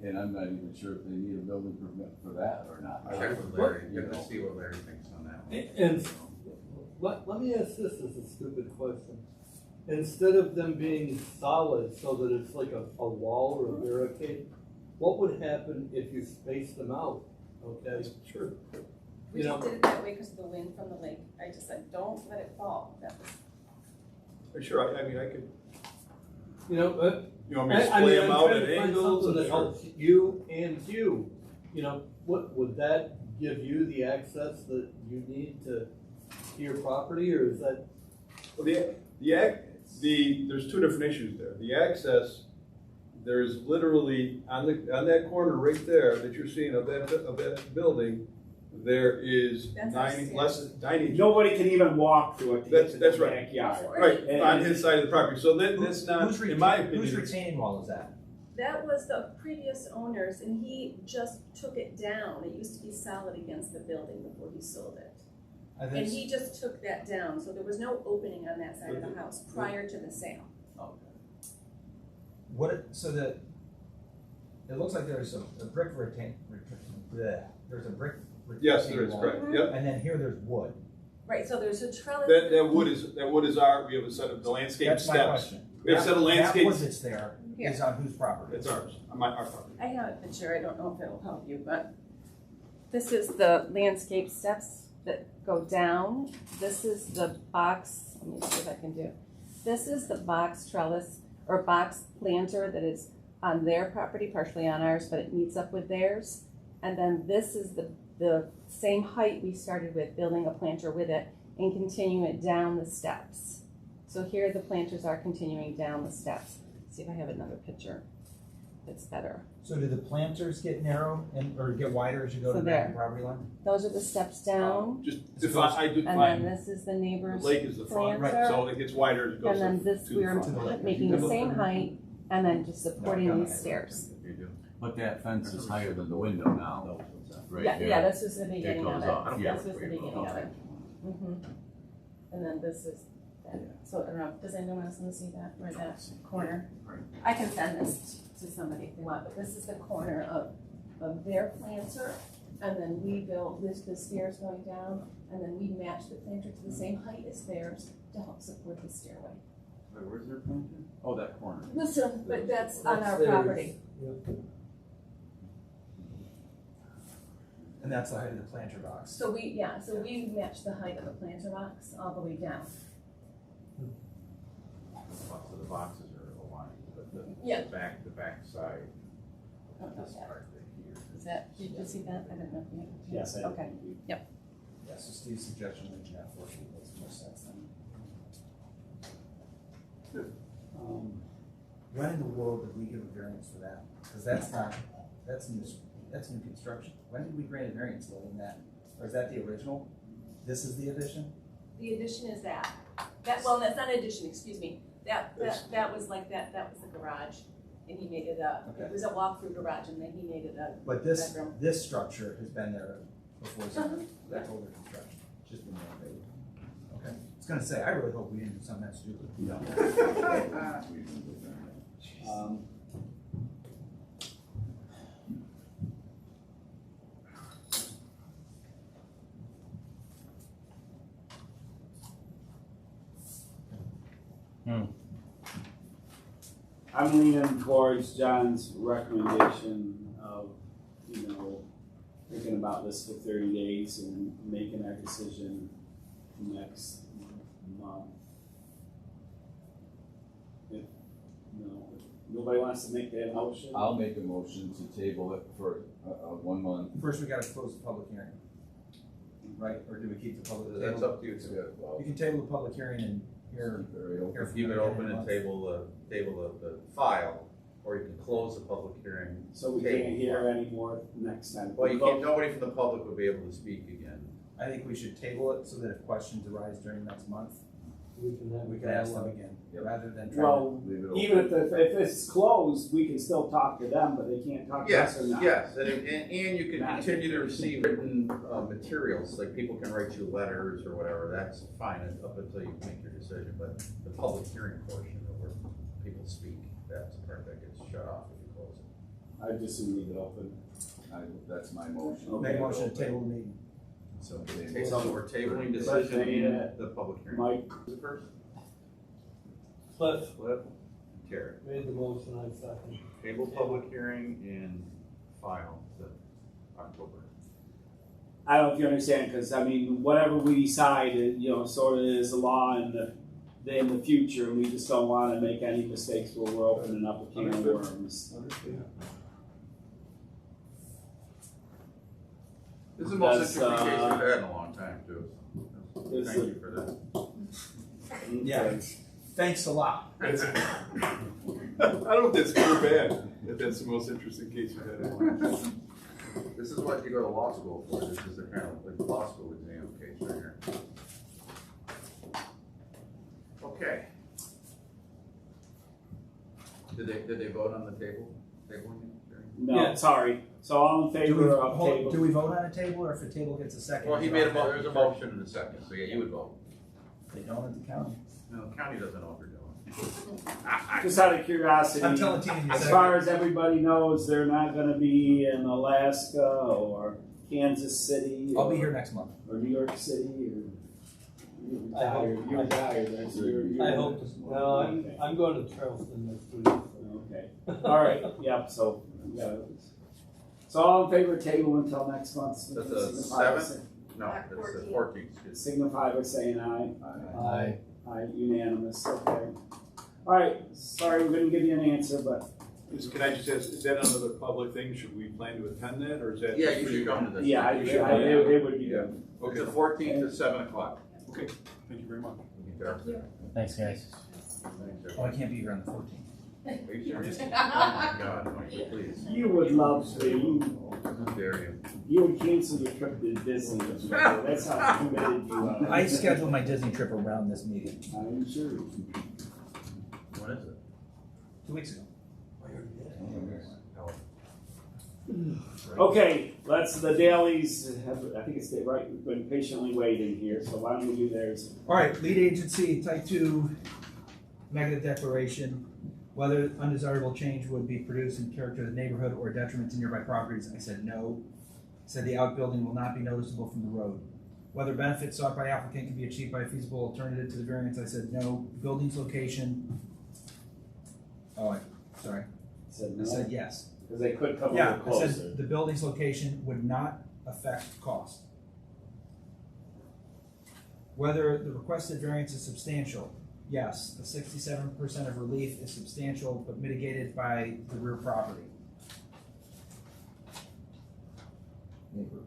And I'm not even sure if they need a building permit for that or not. Check with Larry, you're gonna see what Larry thinks on that one. And let me ask this as a stupid question. Instead of them being solid so that it's like a wall or a barricade, what would happen if you spaced them out? Okay, sure. We You just know- did it that way because of the wind from the lake. I just said, don't let it fall. That was, Sure, I mean, I could, you know, you want me to I mean, splay them I'm out trying at to find angles? something that Sure. helps you and you. You know, what would that give you the access that you need to your property, or is that? Well, there's two different issues there. The access, there's literally, on that corner right there that you're seeing of that building, there is That's less than 9 inches. Nobody can even walk through it to get to That's the right. backyard. Right, And- on his side of the property. So that's not, in my opinion. whose retaining wall is that? that was the previous owners and he just took it down. It used to be solid against the building before he sold it. And he just took that down, so there was no opening on that side of the house prior to the sale. It looks like there's a brick there's a brick Yes, there retaining is, wall. correct, yep. And then here there's wood. Right, so there's a trellis. That wood is our, we have a set of the landscape That's steps. my question. We have a set of landscape. That wood that's there Here. is on whose property? It's ours, our property. I have a picture, I don't know if it'll help you, but this is the landscape steps that go down. This is the box, let me see if I can do. This is the box trellis or box planter that is on their property, partially on ours, but it meets up with theirs. And then this is the same height we started with, building a planter with it and continuing it down the steps. So here the planters are continuing down the steps. Let's see if I have another picture that's better. So do the planters get narrow or get wider as you go So to the back of there. the property line? Those are the steps down. Just define, I And then define, this is the the neighbor's lake is the front, planter. so it gets wider as it goes And then to this, the we're front. making the same height and then just supporting No, these stairs. You do. But that fence is higher than the window now, right Yeah, there. yeah, this was the It beginning goes of up. it. Yeah. This was the beginning of it. And then this is that. So I don't know, does anyone else want to see that, or that corner? I can send this to somebody if they want, but this is the corner of their planter. And then we built the stairs going down, and then we match the planter to the same height as theirs to help support the stairway. Wait, where's their planter? Oh, that corner. Listen, but that's on our theirs. property. Yep. And that's the height of the planter box. So we match the height of the planter box all the way down. So the boxes are aligned, but Yeah. the back side, I don't know this that. part right here. Is that, did you see that? I don't know if you had. Yes, I Okay. Yeah, so Steve's suggestion making that 4 feet makes more sense then. When in the world did we give a variance for that? Because that's new construction. When did we grant a variance building that? Or is that the original? This is the addition? The addition is that. Well, that's not an addition, excuse me. That was like that was the garage. And he made it Okay. it was a walk-through garage and then he made it a But this bedroom. structure has been there before, so that's older construction, it's just been renovated. Okay, I was gonna say, I really hope we didn't do something that stupid. I'm leaning towards John's recommendation of, thinking about this for 30 days and making our decision next month. If nobody wants to make that motion. I'll make a motion to table it for 1 month. First, we gotta close the public hearing. Right, or do we keep the public? That's up to you. You can table the public hearing and hear. Or keep it open and table the file, or you can close the public hearing. So we can't hear any more next time. Well, nobody from the public will be able to speak again. I think we should table it so that if questions arise during next month, We can we can ask them again, Yep. rather than trying Well, Leave it even open. if it's closed, we can still talk to them, but they can't talk to us Yes, or not. yes, and you can continue to receive written materials, like people can write you letters or whatever, that's fine up until you make your decision, but the public hearing portion of where people speak, that's the part that gets shut off if you close it. I just leave it open. That's my motion. Okay. make a motion to table the meeting. So So we're tabling decision in the public hearing. Mike? Who's first? Cliff Terry. made the motion, I second. Table public hearing and file to October. I don't know if you understand, because whatever we decide, sort of is the law in the future, and we just don't want to make any mistakes where we're opening up a can of worms. This is the most That's, interesting case we've had in a long time, too. It's Thank you for that. Yeah, thanks a lot. I don't know if that's good or bad, if that's the most interesting case you've had in a while. This is what you go to law school for. This is the kind of like law school exam case right here. Okay. Did they vote on the table? Tabling it? No, Yeah. sorry. So all in favor of Do table? we vote on a table, or if the table gets a second? Well, he made there's a motion in a second, so yeah, you would vote. They don't at the county. No, the county doesn't know what they're doing. Just out of curiosity, I'm telling Tina you as said far it. as everybody knows, they're not going to be in Alaska or Kansas City. I'll be here next month. Or New York City. You're tired, that's your. I hope, well, I'm going to Charleston next week. Okay, all right, yep, so, yeah. So all in favor of table until next month? That's the 7th? No, it's the 14th. Signify by saying aye. Aye. Aye, unanimous, okay. All right, sorry, we couldn't give you an answer, but. Can I just ask, is that another public thing? Should we plan to attend that, or is that? Yeah, you should come to this. Yeah, it would be good. It's the 14th at 7 o'clock. Okay, thank you very much. Thanks, guys. Oh, I can't be here on the 14th. Are you serious? Oh my God, Michael, please. You would love to, How dare you? you would cancel your trip to Disney. That's how committed you are. I scheduled my Disney trip around this meeting I'm sure. What is it? 2 weeks ago. Okay, the dailies, I think it's right, we've been patiently waiting here, so why don't we do theirs? All right, lead agency, type 2, negative declaration, whether undesirable change would be produced in character of the neighborhood or detriment to nearby properties. I said no. Said the outbuilding will not be noticeable from the road. Whether benefits sought by applicant can be achieved by a feasible alternative to the variance. I said no. Building's location. Oh, sorry. Said I no, said yes. because they could come a Yeah, little I closer. said the building's location would not affect cost. Whether the requested variance is substantial. Yes, the 67% of relief is substantial but mitigated by the rear property. Neighbor.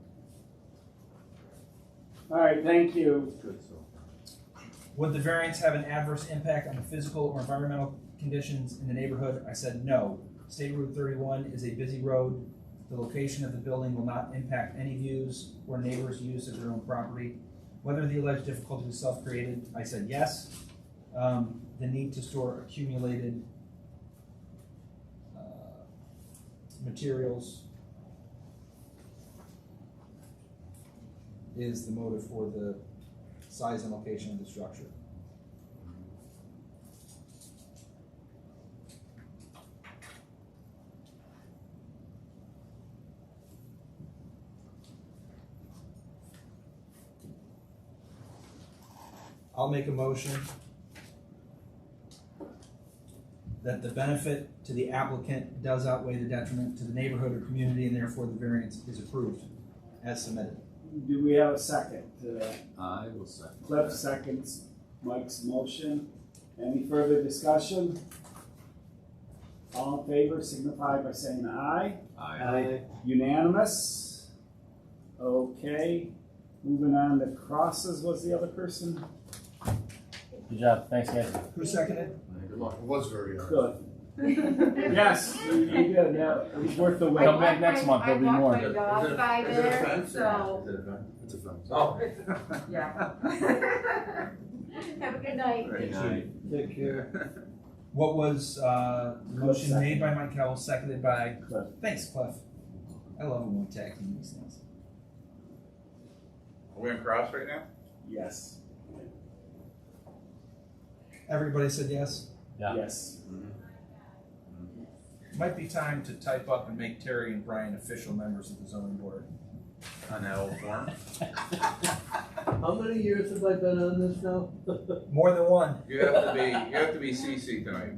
All right, thank you. Good, so. Would the variance have an adverse impact on the physical or environmental conditions in the neighborhood? I said no. State Route 31 is a busy road. The location of the building will not impact any views or neighbors' use of their own property. Whether the alleged difficulty was self-created, I said yes. The need to store accumulated materials is the motive for the size and location of the structure. I'll make a motion that the benefit to the applicant does outweigh the detriment to the neighborhood or community, and therefore the variance is approved as submitted. Do we have a second to that? I will second. Cliff seconds Mike's motion. Any further discussion? All in favor signify by saying aye. Aye. Unanimous? Okay. Moving on to crosses was the other person? Good job, thanks, guys. Who seconded? Good luck. It was very hard. Good. Yes, you did, yeah. It was worth the wait. Come back next month, there'll be more. I walked my dog by Is it a there, fence? so, Is it a fence? It's a fence. Oh. yeah. Have a good night. Good night. Take care. What was motion made by Mike Howell, seconded by Cliff. Thanks, Cliff. I love when we tag team these things. Are we on cross right now? Yes. Everybody said yes. Yeah. Yes. Might be time to type up and make Terry and Brian official members of the zoning board. On that old form? How many years have I been on this now? More than one. You have to be CC tonight.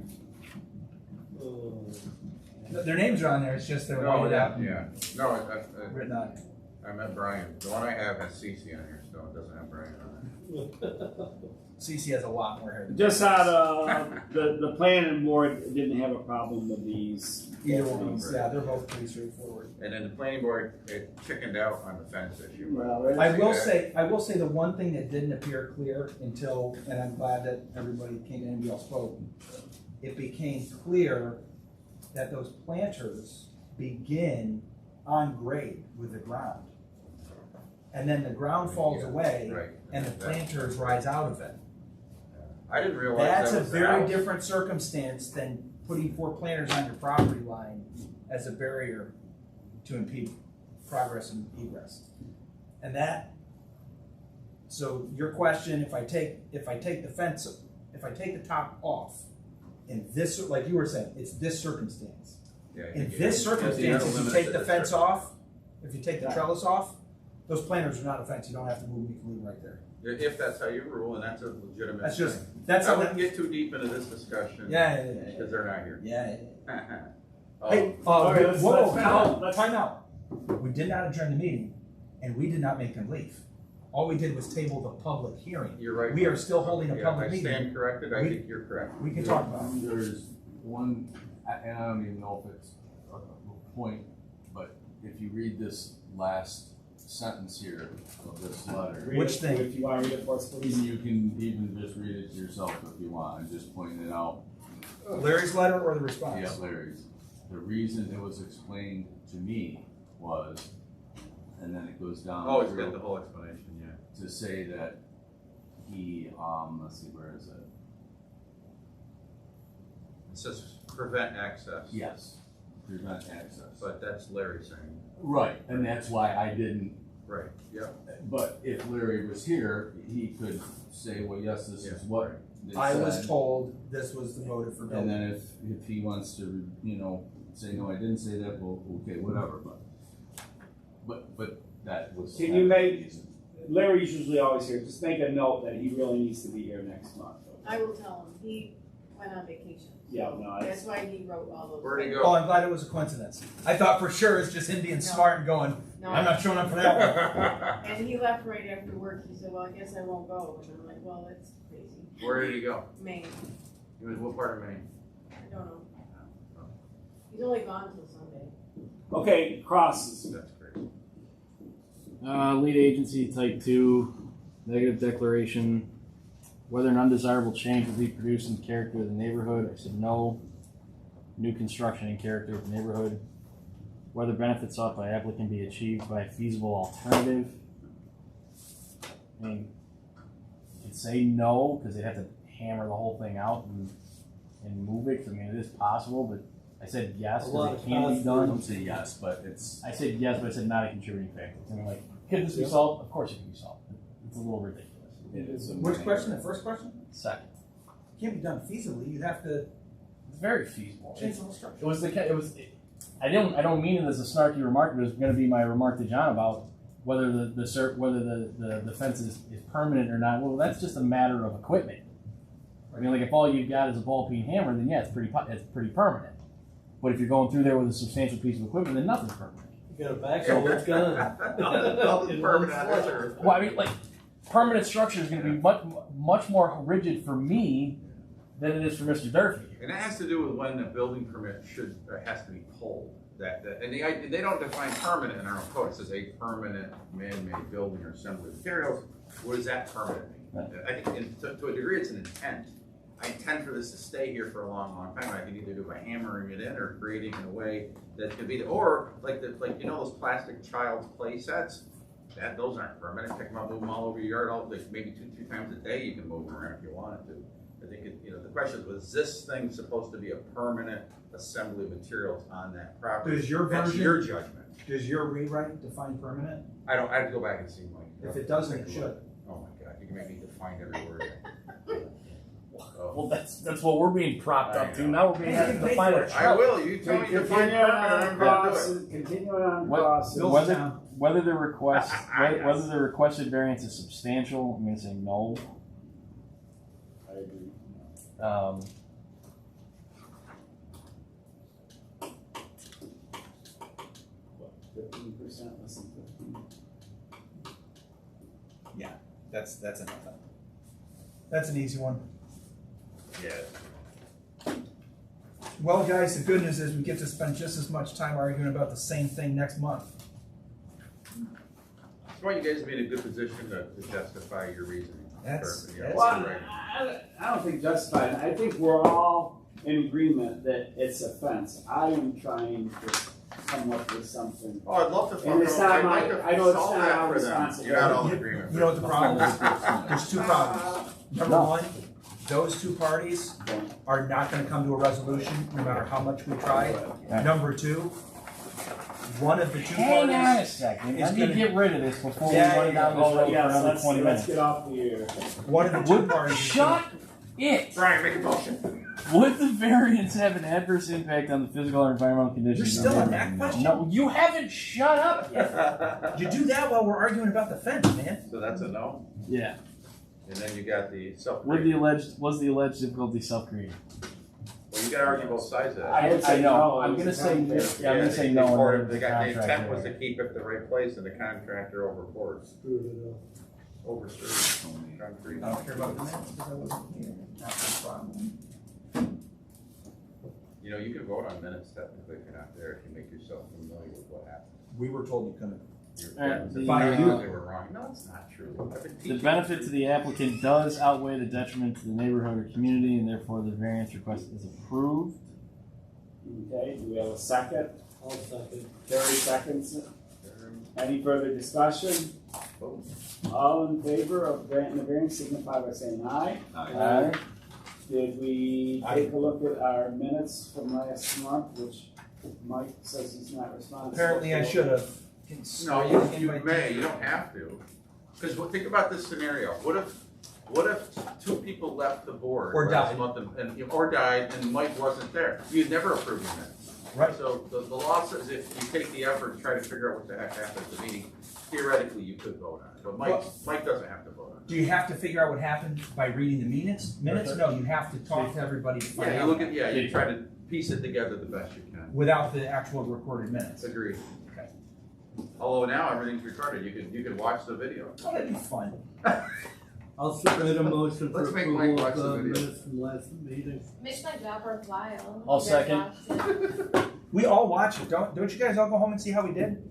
Their names are on there. It's just they're whited out and Yeah, no, written on. I meant Brian. The one I have has CC on here, so it doesn't have Brian on it. CC has a lot more hair. Than Just out of, the planning board didn't have a problem with these. either one of these. Yeah, they're both pretty straightforward. And then the planning board, it chickened out on the fence issue. Well, I will say the one thing that didn't appear clear until, and I'm glad that everybody came in and we all spoke, it became clear that those planters begin on grade with the ground. And then the ground falls away Right. and the planters rise out of it. I didn't realize That's that a was the very house. different circumstance than putting 4 planters on your property line as a barrier to impede progress and egress. And that, so your question, if I take the fence, if I take the top off, in this, like you were saying, it's this circumstance. Yeah, I In think this it is. circumstance, if you take the fence off, if you take the trellis off, Those planters are not a fence, you don't have to move them, you can leave them right there. If that's how you rule, and that's a legitimate That's just, thing. that's I how, wouldn't get too deep into this discussion. yeah. Because they're not here. Yeah. Oh, Hey, Okay, let's- let's- time out. We did not adjourn the meeting, and we did not make them leave. All we did was table the public hearing. you're right. We are still holding a Yeah, public I meeting. stand corrected, I We- think you're correct. We can talk about it. There's one, and I don't even know if it's a point, but if you read this last sentence here of this letter, Which thing? If you want to read it for us, please. you can even just read it to yourself if you want. I'm just pointing it out. Larry's letter or the response? Yeah, Larry's. The reason it was explained to me was, and then it goes down. Oh, it's got the whole explanation, yeah. To say that he, let's see, where is it? It says prevent access. Yes, prevent access. But that's Larry saying. Right, and that's why I didn't. Right, yeah. But if Larry was here, he could say, well, yes, this is what they I was said. told this was the motive for And building. then if he wants to, say, no, I didn't say that, well, okay, whatever, but that was. Can you make, Larry's usually always here, just make a note that he really needs to be here next month. I will tell him, he went on vacation. Yeah, no, That's why he wrote all those. Where'd he Oh, go? I'm glad it was a coincidence. I thought for sure it's just him being smart and going, No. I'm not showing up for that one. And he left right after work, he said, well, I guess I won't go, and I'm like, well, that's crazy. Where did he go? Maine, He was what part of Maine? I don't know. He's only gone till Sunday. Okay, crosses. That's crazy. Lead agency type 2, negative declaration. Whether an undesirable change will be produced in the character of the neighborhood, I said no. New construction in character of the neighborhood. Whether benefits sought by applicant be achieved by a feasible alternative. I mean, you could say no, because they'd have to hammer the whole thing out and move it. 'Cause, I mean, it is possible, but I said yes, A lot because of it can be cost. done. Don't say yes, but it's. I said yes, but I said not a contributing factor. I mean, like, could this be solved? Of course it can be solved. It's a little ridiculous. Which question, the first question? Second, Can't be done feasibly, you'd have to it's very feasible. change the whole structure. It was I don't mean it as a snarky remark, but it was going to be my remark to John about whether the fence is permanent or not. Well, that's just a matter of equipment. I mean, like if all you've got is a ball peen hammer, then yeah, it's pretty permanent. But if you're going through there with a substantial piece of equipment, then nothing's permanent. You got a backhoe, it's gone. Nothing permanent on this earth. Well, I mean, like permanent structure is going to be much more rigid for me than it is for Mr. Durfee. And that has to do with when the building permit has to be pulled. And they don't define permanent in our own code. It says a permanent man-made building or assembly of materials. What does that permanent mean? I think to a degree it's an intent. I intend for this to stay here for a long, long time. I can either do it by hammering it in or creating in a way that could be, or like those plastic child's play sets. Those aren't permanent. Pick them up, move them all over your yard. Maybe 2-3 times a day you can move them around if you wanted to. I think the question is, was this thing supposed to be a permanent assembly of materials on that property? Does your That's version- your judgment. Does your rewrite define permanent? I have to go back and see, Mike. If it doesn't, it should. Oh my God, you can make me define every word. Well, that's what we're being propped up to. Now we're being asked to Pay find for a it. I will. You tell me to define permanent, I'm gonna do it. Continuing on What- crosses. Bill's down. whether the request Yes. whether the requested variance is substantial. I'm going to say no. I agree. 15% less than 15. That's enough. That's an easy one. Yeah. Well, guys, the good news is we get to spend just as much time arguing about the same thing next month. That's why you guys be in a good position to justify your reasoning. That's Well, right. I don't think justified. I think we're all in agreement that it's a fence. I am trying to come up with something. Oh, I'd love to. And it's not I'd my- like to I know it's solve not that our for them. responsibility. You're not all in agreement. You know what the problem is? There's two problems. Number one, those two parties are not gonna come to a resolution, no matter how much we try. Number two, one of the two Hang on a parties. second. It's Let me gonna- get rid of this before Yeah, we run down this Oh, road for yes, another 20 let's minutes. get off the air. One of the two parties. is Shut it. Brian, make a motion. Would the variance have an adverse impact on the physical or environmental conditions? You're still on that question? No, you haven't shut up yet. You do that while we're arguing about the fence, man. So that's a no? Yeah. And then you got the self. Was the alleged difficulty self-created? Well, you gotta argue both sides of that. I know. I'm gonna say I'm gonna say no. The intent was to keep it the right place and the contractor overboard. Screwed it up. Overstirred concrete. I don't care about the minutes because I wasn't here. That's the problem. You know, you can vote on minutes technically if you're not there, if you make yourself familiar with what happened. We were told you couldn't. They were wrong. No, it's not true. The benefit to the applicant does outweigh the detriment to the neighborhood or community, and therefore the variance request is approved. Okay, do we have a second? I'll second. 30 seconds. Any further discussion? All in favor of granting the variance signify by saying aye. Aye. Did we take a look at our minutes from last month, which Mike says he's not responsible Apparently I for? should have. No, you may. You don't have to. Because think about this scenario. What if two people left the board Or last died. month or died and Mike wasn't there? You'd never approve the minutes. Right. So the law says if you take the effort to try to figure out what the heck happened at the meeting, theoretically you could vote on it. But Mike doesn't have to vote on it. Do you have to figure out what happened by reading the minutes? No, you have to talk to everybody to find Yeah, you out. you try to piece it together the best you can. Without the actual recorded minutes. Agreed. Okay. Although now everything's recorded, you can watch the video. Oh, that'd be fun. I'll submit a motion for Let's make Mike approval watch of the the video. minutes from last meeting. Makes my job worthwhile. I'll You guys second. watched it. We all watch it. Don't you guys all go home and see how we did?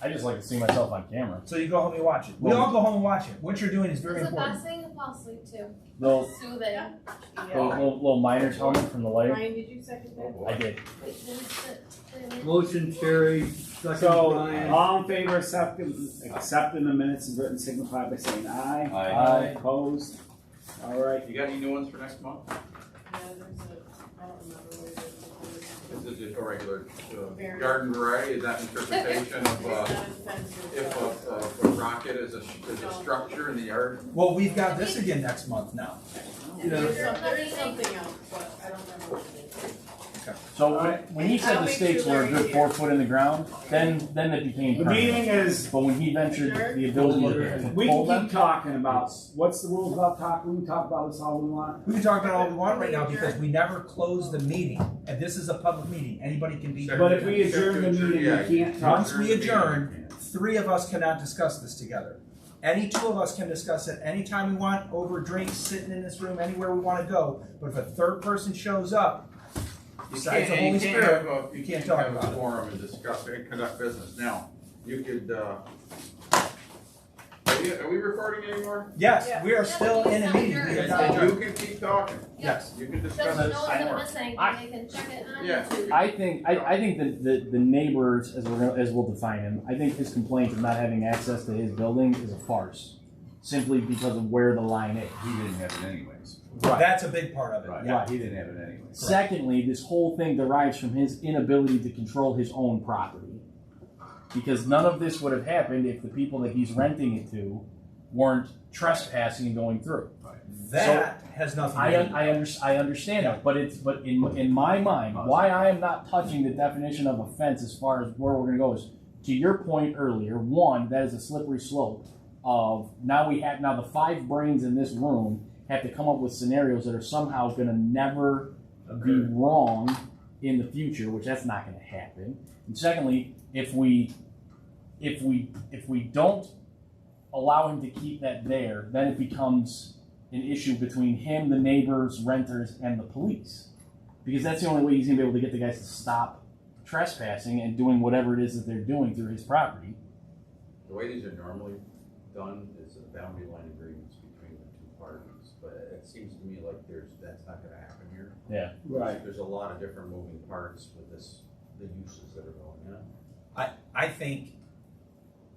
I just like to see myself on camera. So you go home and watch it. We all go home and watch it. What you're doing is very It's the important. best thing to fall asleep to. Little, Soothing. little miner's helmet from the light. Ryan, did you second that? I did. Wait, did we sit? Motion carried, second So, Brian. all in favor of accepting the minutes as written signify by saying aye. Aye. Opposed? All right. You got any new ones for next month? Yeah, there's I don't remember what it is. Is it just a regular garden variety? Is that interpretation of if a rocket is a structure in the yard? Well, we've got this again next month now. There is something else, but I don't remember what it is. So when he said I'll the make stakes sure were a they're good 4 foot in the ground, then it became The permanent. meeting is, But when he ventured the ability to we pull can them, keep talking about, what's the rules about talking? We can talk about this all we want. We can talk about all we want right now because we never closed the meeting. And this is a public meeting. Anybody can be. But if we adjourn the meeting, we can't talk. Once we adjourn, 3 of us cannot discuss this together. Any 2 of us can discuss it anytime we want, over drinks, sitting in this room, anywhere we want to go. But if a third person shows up, besides the Holy Spirit, you can't can't talk have about a it. forum and discuss and conduct business. Now, you could, are we recording anymore? yes, we are still in a meeting. We are not You adjourned. can keep talking. Yes. You can So discuss you it know some what more. I'm missing, they can check it on Yeah. YouTube. I think that the neighbors, as we'll define him, I think his complaint of not having access to his building is a farce, simply because of where the line is. He didn't have it anyways. That's a big part of it. Right. Yeah. He didn't have it anyways. Secondly, this whole thing derives from his inability to control his own property, because none of this would have happened if the people that he's renting it to weren't trespassing and going through. That has nothing to do with it. I understand that, but in my mind, why I am not touching the definition of offense as far as where we're going to go is, to your point earlier, one, that is a slippery slope of now the 5 brains in this room have to come up with scenarios that are somehow going to never be wrong in the future, which that's not going to happen. And secondly, if we don't allow him to keep that there, then it becomes an issue between him, the neighbors, renters, and the police. Because that's the only way he's going to be able to get the guys to stop trespassing and doing whatever it is that they're doing through his property. The way these are normally done is a boundary line agreements between the 2 parties, but it seems to me like that's not gonna happen here. Yeah. Right. There's a lot of different moving parts with the uses that are going on. I think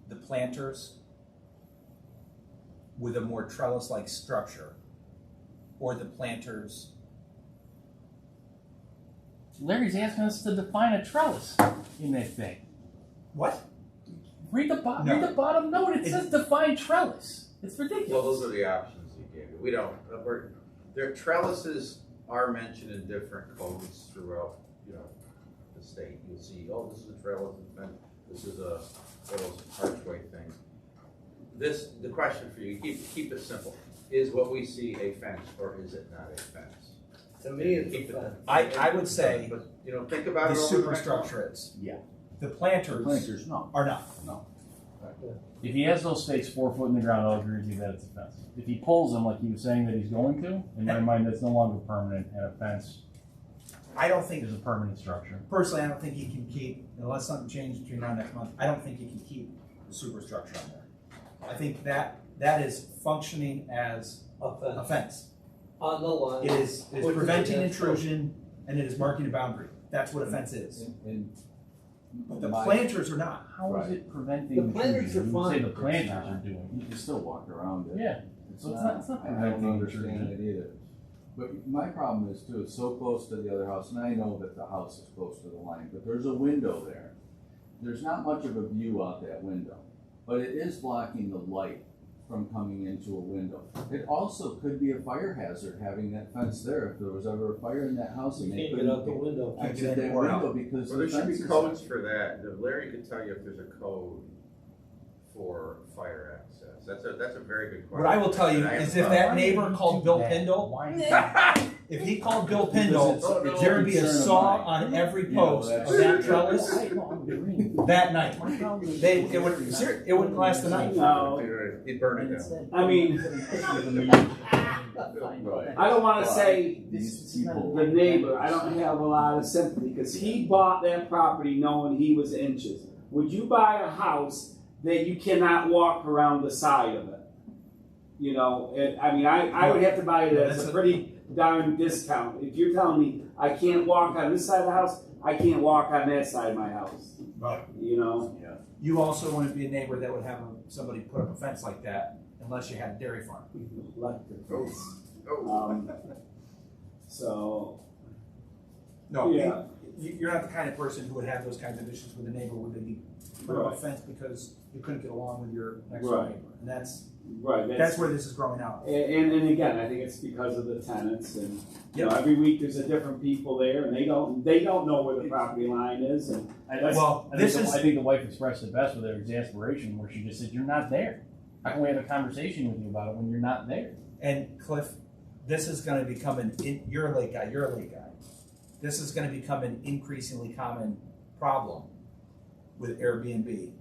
the planters with a more trellis-like structure, or the planters. Larry's asking us to define a trellis in that thing. What? Read the bottom note. It says define trellis. It's ridiculous. Well, those are the options you gave. We don't, they're trellises are mentioned in different codes throughout, you know, the state. You'll see, oh, this is a trail, this is a little archway thing. The question for you, keep it simple. Is what we see a fence or is it not a fence? To me, it's Keep a it- fence. I would say But, you know, think about the it over the next month. superstructure is. Yeah. The planters Planters, no. are not. If he has those stakes 4 foot in the ground, I'll agree with you that it's a fence. If he pulls them like he was saying that he's going to, in my mind, that's no longer permanent, and a fence I don't think, is a permanent structure. personally, I don't think you can keep, unless something changes between now and next month, I don't think you can keep the superstructure on there. I think that is functioning as A a fence. fence. On the line. It is Which is preventing against intrusion and it is marking a boundary. That's what a fence is. And But the my- planters are not. How is Right. it preventing The planters intrusion? are You would say fine. the planters are doing You can still walk around it. Yeah. It's So it's not, not I don't preventing understand intrusion. it either. But my problem is too, it's so close to the other house, and I know that the house is close to the line, but there's a window there. There's not much of a view out that window, but it is blocking the light from coming into a window. It also could be a fire hazard having that fence there if there was ever a fire in that house You and they can't couldn't get out the window. exit that window because Well, the there should be fence is codes for that. Larry could tell you if there's a code for fire access. That's a very good question. What I will tell you And I is have if a that neighbor called Bill Pindle, if he called Bill Pindle, Because there would be a concern of saw mine. on every You know, post that's- of that trellis that night. It wouldn't last the night. No. He'd burn it down. I mean, Right. I don't wanna say These people. the neighbor, I don't have a lot of sympathy, because he bought that property knowing he was inches. Would you buy a house that you cannot walk around the side of it? You know, I would have to buy it as a pretty darn discount. If you're telling me I can't walk on this side of the house, I can't walk on that side of my house. Right. You know? You also wouldn't be a neighbor that would have somebody put up a fence like that unless you had a dairy farm. Like the face. Oh. So, No, yeah. you're not the kind of person who would have those kinds of issues with a neighbor where they put up a fence because you couldn't get along with your next door Right. neighbor. And that's Right. where this is growing out. And again, I think it's because of the tenants, and you know, every week there's a different people there, and they don't know where the property line is, and Well, I this think is, I think the wife expressed it best with her exasperation, where she just said, "You're not there. How can we have a conversation with you about it when you're not there?" and Cliff, this is gonna become you're a lake guy. This is gonna become an increasingly common problem with Airbnb,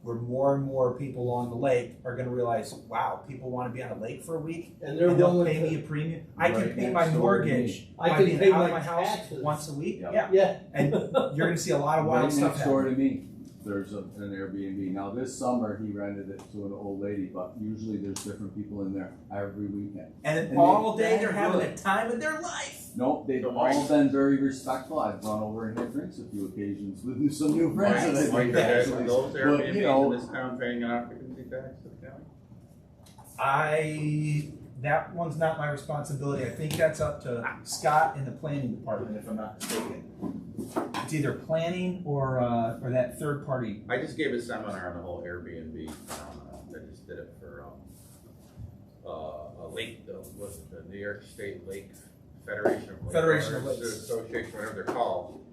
where more and more people along the lake are gonna realize, wow, people wanna be on a lake for a week, And they're and they'll willing pay me to, a premium. I can Right pay next my door to mortgage I by can being pay out of my my house taxes. once a week. Yep. Yeah, yeah. and you're gonna see a lot of wild Right stuff next door happen. to me, there's an Airbnb. Now this summer he rented it to an old lady, but usually there's different people in there every weekend. And And all they- day they're that having good. the time of their life. Nope, they've all been very respectful. I've gone over and had drinks a few occasions with some new friends that I've Like made that, actually. those But, Airbnbs you know, in this town paying an occupancy tax to the county? That one's not my responsibility. I think that's up to Scott in the planning department, if I'm not mistaken. It's either planning or that third party. I just gave a seminar on the whole Airbnb phenomenon. I just did it for a lake, was it the New York State Lake Federation of Lake Federation of Owners Lakes. Association, whatever they're called.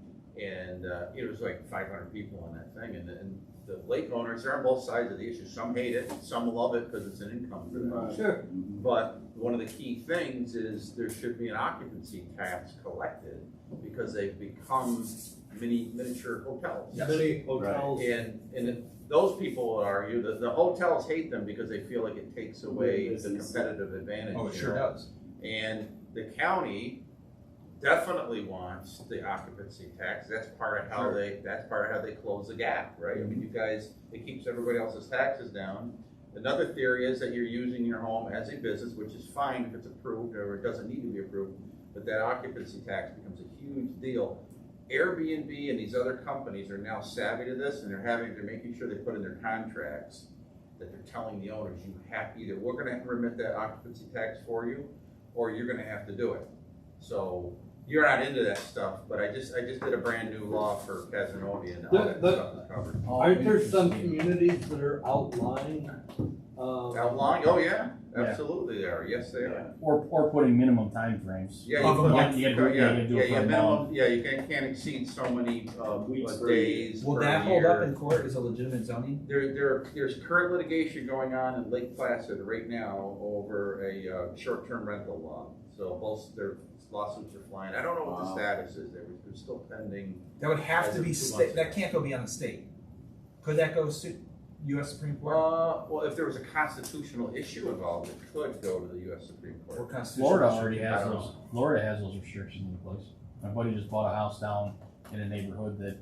And it was like 500 people on that thing. And the lake owners, they're on both sides of the issue. Some hate it, some love it because it's an income for them. Sure. But one of the key things is there should be an occupancy tax collected because they've become miniature hotels. Many hotels. And those people would argue that the hotels hate them because they feel like it takes away the competitive advantage. Oh, it you sure know? does. And the county definitely wants the occupancy tax. That's part of how they close the gap, right? I mean, you guys, it keeps everybody else's taxes down. Another theory is that you're using your home as a business, which is fine if it's approved or it doesn't need to be approved, but that occupancy tax becomes a huge deal. Airbnb and these other companies are now savvy to this, and they're making sure they put in their contracts that they're telling the owners, you have either we're going to remit that occupancy tax for you, or you're going to have to do it. So you're not into that stuff, but I just did a brand new law for Casanova and all that stuff is covered. Aren't there some communities that are outlying? Outlying, oh yeah, absolutely they are, yes they are. Or putting minimum timeframes. Yeah, Of a month. You gotta do it for a minimum, month. yeah, you can't exceed so many, Weeks per days Will per that hold up year. in court as a legitimate zoning? There's current litigation going on in Lake Placid right now over a short-term rental law. So both their lawsuits are flying. I don't know what the status is. They're still pending. That would have As to of be 2 state, months that ago. can't go beyond the state. Could that go to US Supreme Court? Well, if there was a constitutional issue involved, it could go to the U.S. Supreme Or Court. constitutional? Florida already I has don't those. know. Florida has those restrictions in place. My buddy just bought a house down in a neighborhood that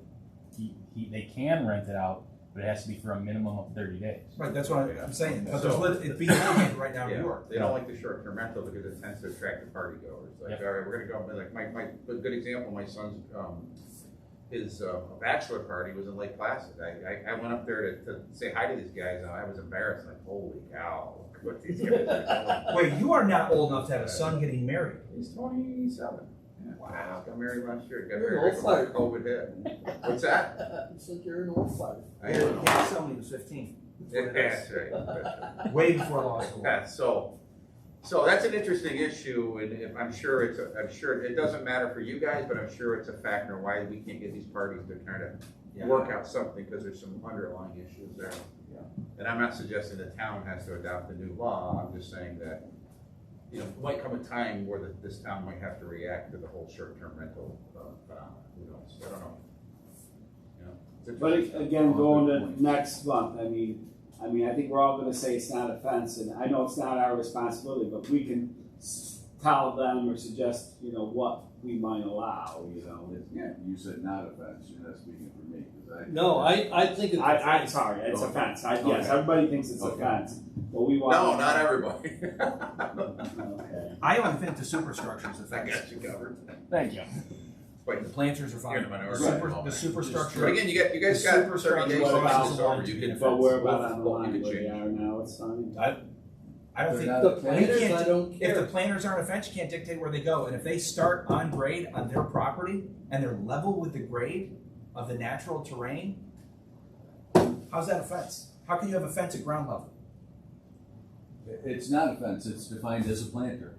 they can rent it out, but it has to be for a minimum of 30 days. Right, that's what I'm saying, but So- it's being litigated right now in Yeah, New York. they don't like the short-term rental because it tends to attract the party goers. Like, Yep. all right, we're gonna go, like, my good example, my son's, his bachelor party was in Lake Placid. I went up there to say hi to these guys, and I was embarrassed, like, holy cow, what these guys are doing. Wait, you are not old enough to have a son getting married. He's 27. Wow. Got married last year. Got You're married an old right fart. before COVID hit. What's that? It's like you're an old fire. I He am. had son when he was 15. Yeah, that's right. Way before law school. Yeah, so that's an interesting issue, and I'm sure it doesn't matter for you guys, but I'm sure it's a factor why we can't get these parties to kind of work out something because there's some underlying issues there. Yeah. And I'm not suggesting the town has to adopt a new law. I'm just saying that, you know, might come a time where this town might have to react to the whole short-term rental phenomenon. Who knows? I don't know. You know, it's But interesting. again, going to next month, I mean, I think we're all gonna say it's not a fence, and I know it's not our responsibility, but we can tell them or suggest, what we might allow, Yeah, you said not a fence, you're not speaking for me, because I. No, I think it's. I'm sorry, it's a fence, yes, Okay. everybody thinks it's a Okay. fence, but we want. No, not everybody. Okay. I only think the superstructure is the I fence. got you covered. Thank you. Wait, The planters are You're fine. the minority. The superstructure. but again, you guys The got 30 superstructure days was to about get this over. You can. But we're about on the Well, you line can where they change. are now, it's fine. I don't think, They're The not- planters, can't- I don't if care. the planters aren't a fence, you can't dictate where they go. And if they start on grade on their property and they're level with the grade of the natural terrain, how's that a fence? How can you have a fence at ground level? It's not a fence, it's defined as a planter,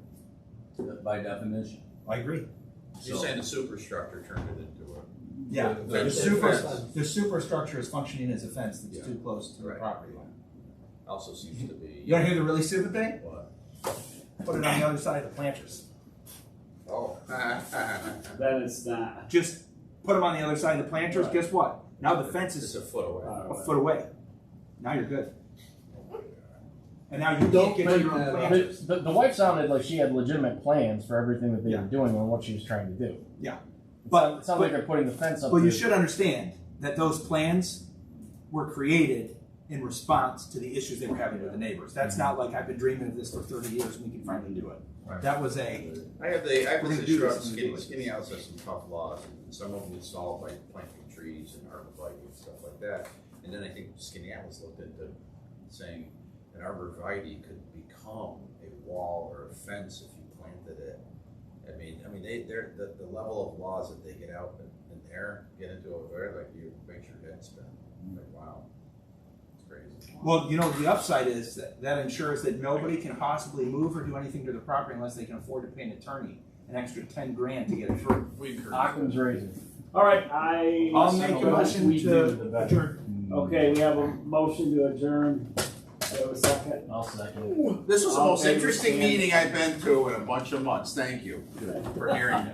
by definition. I agree. You're saying the superstructure turned it into a. Yeah, The the superstructure is functioning as a fence that's Yeah. too close to the Right. property line. Also seems to be. You wanna hear the really stupid thing? What? Put it on the other side of the planters. Oh. Then it's not. Just put them on the other side of the planters, Right. guess what? Now the fence It's is a foot away. a foot away. Now you're good. And now you Don't can't get to make your own that up. planters. The wife sounded like she had legitimate plans for everything that they Yeah. were doing and what she was trying to do. Yeah. It sounds like they're putting the fence up. But you to- should understand that those plans were created in response to the issues they were having with the neighbors. That's not like I've been dreaming of this for 30 years and we can finally do it. Right. That was I have We're this gonna do issue this, of we're gonna do it. Skinny House has some tough laws, and some of them get solved by planting trees and arborvitae and stuff like that. And then I think Skinny Atlas looked into saying an arborvitae could become a wall or a fence if you planted it. I mean, they're the level of laws that they get out in there, get into over there, like you makes your head spin. Like, wow, it's crazy. well, the upside is that ensures that nobody can possibly move or do anything to the property unless they can afford to pay an attorney an extra 10 grand to get it through. We encourage. Occam's razor. All right, I'll make a the less motion we do, the to better. adjourn. Okay, we have a motion to adjourn. Do I have a second? I'll second. This was the All most in favor, interesting stand. meeting I've been to in a bunch of months. Thank you for hearing it.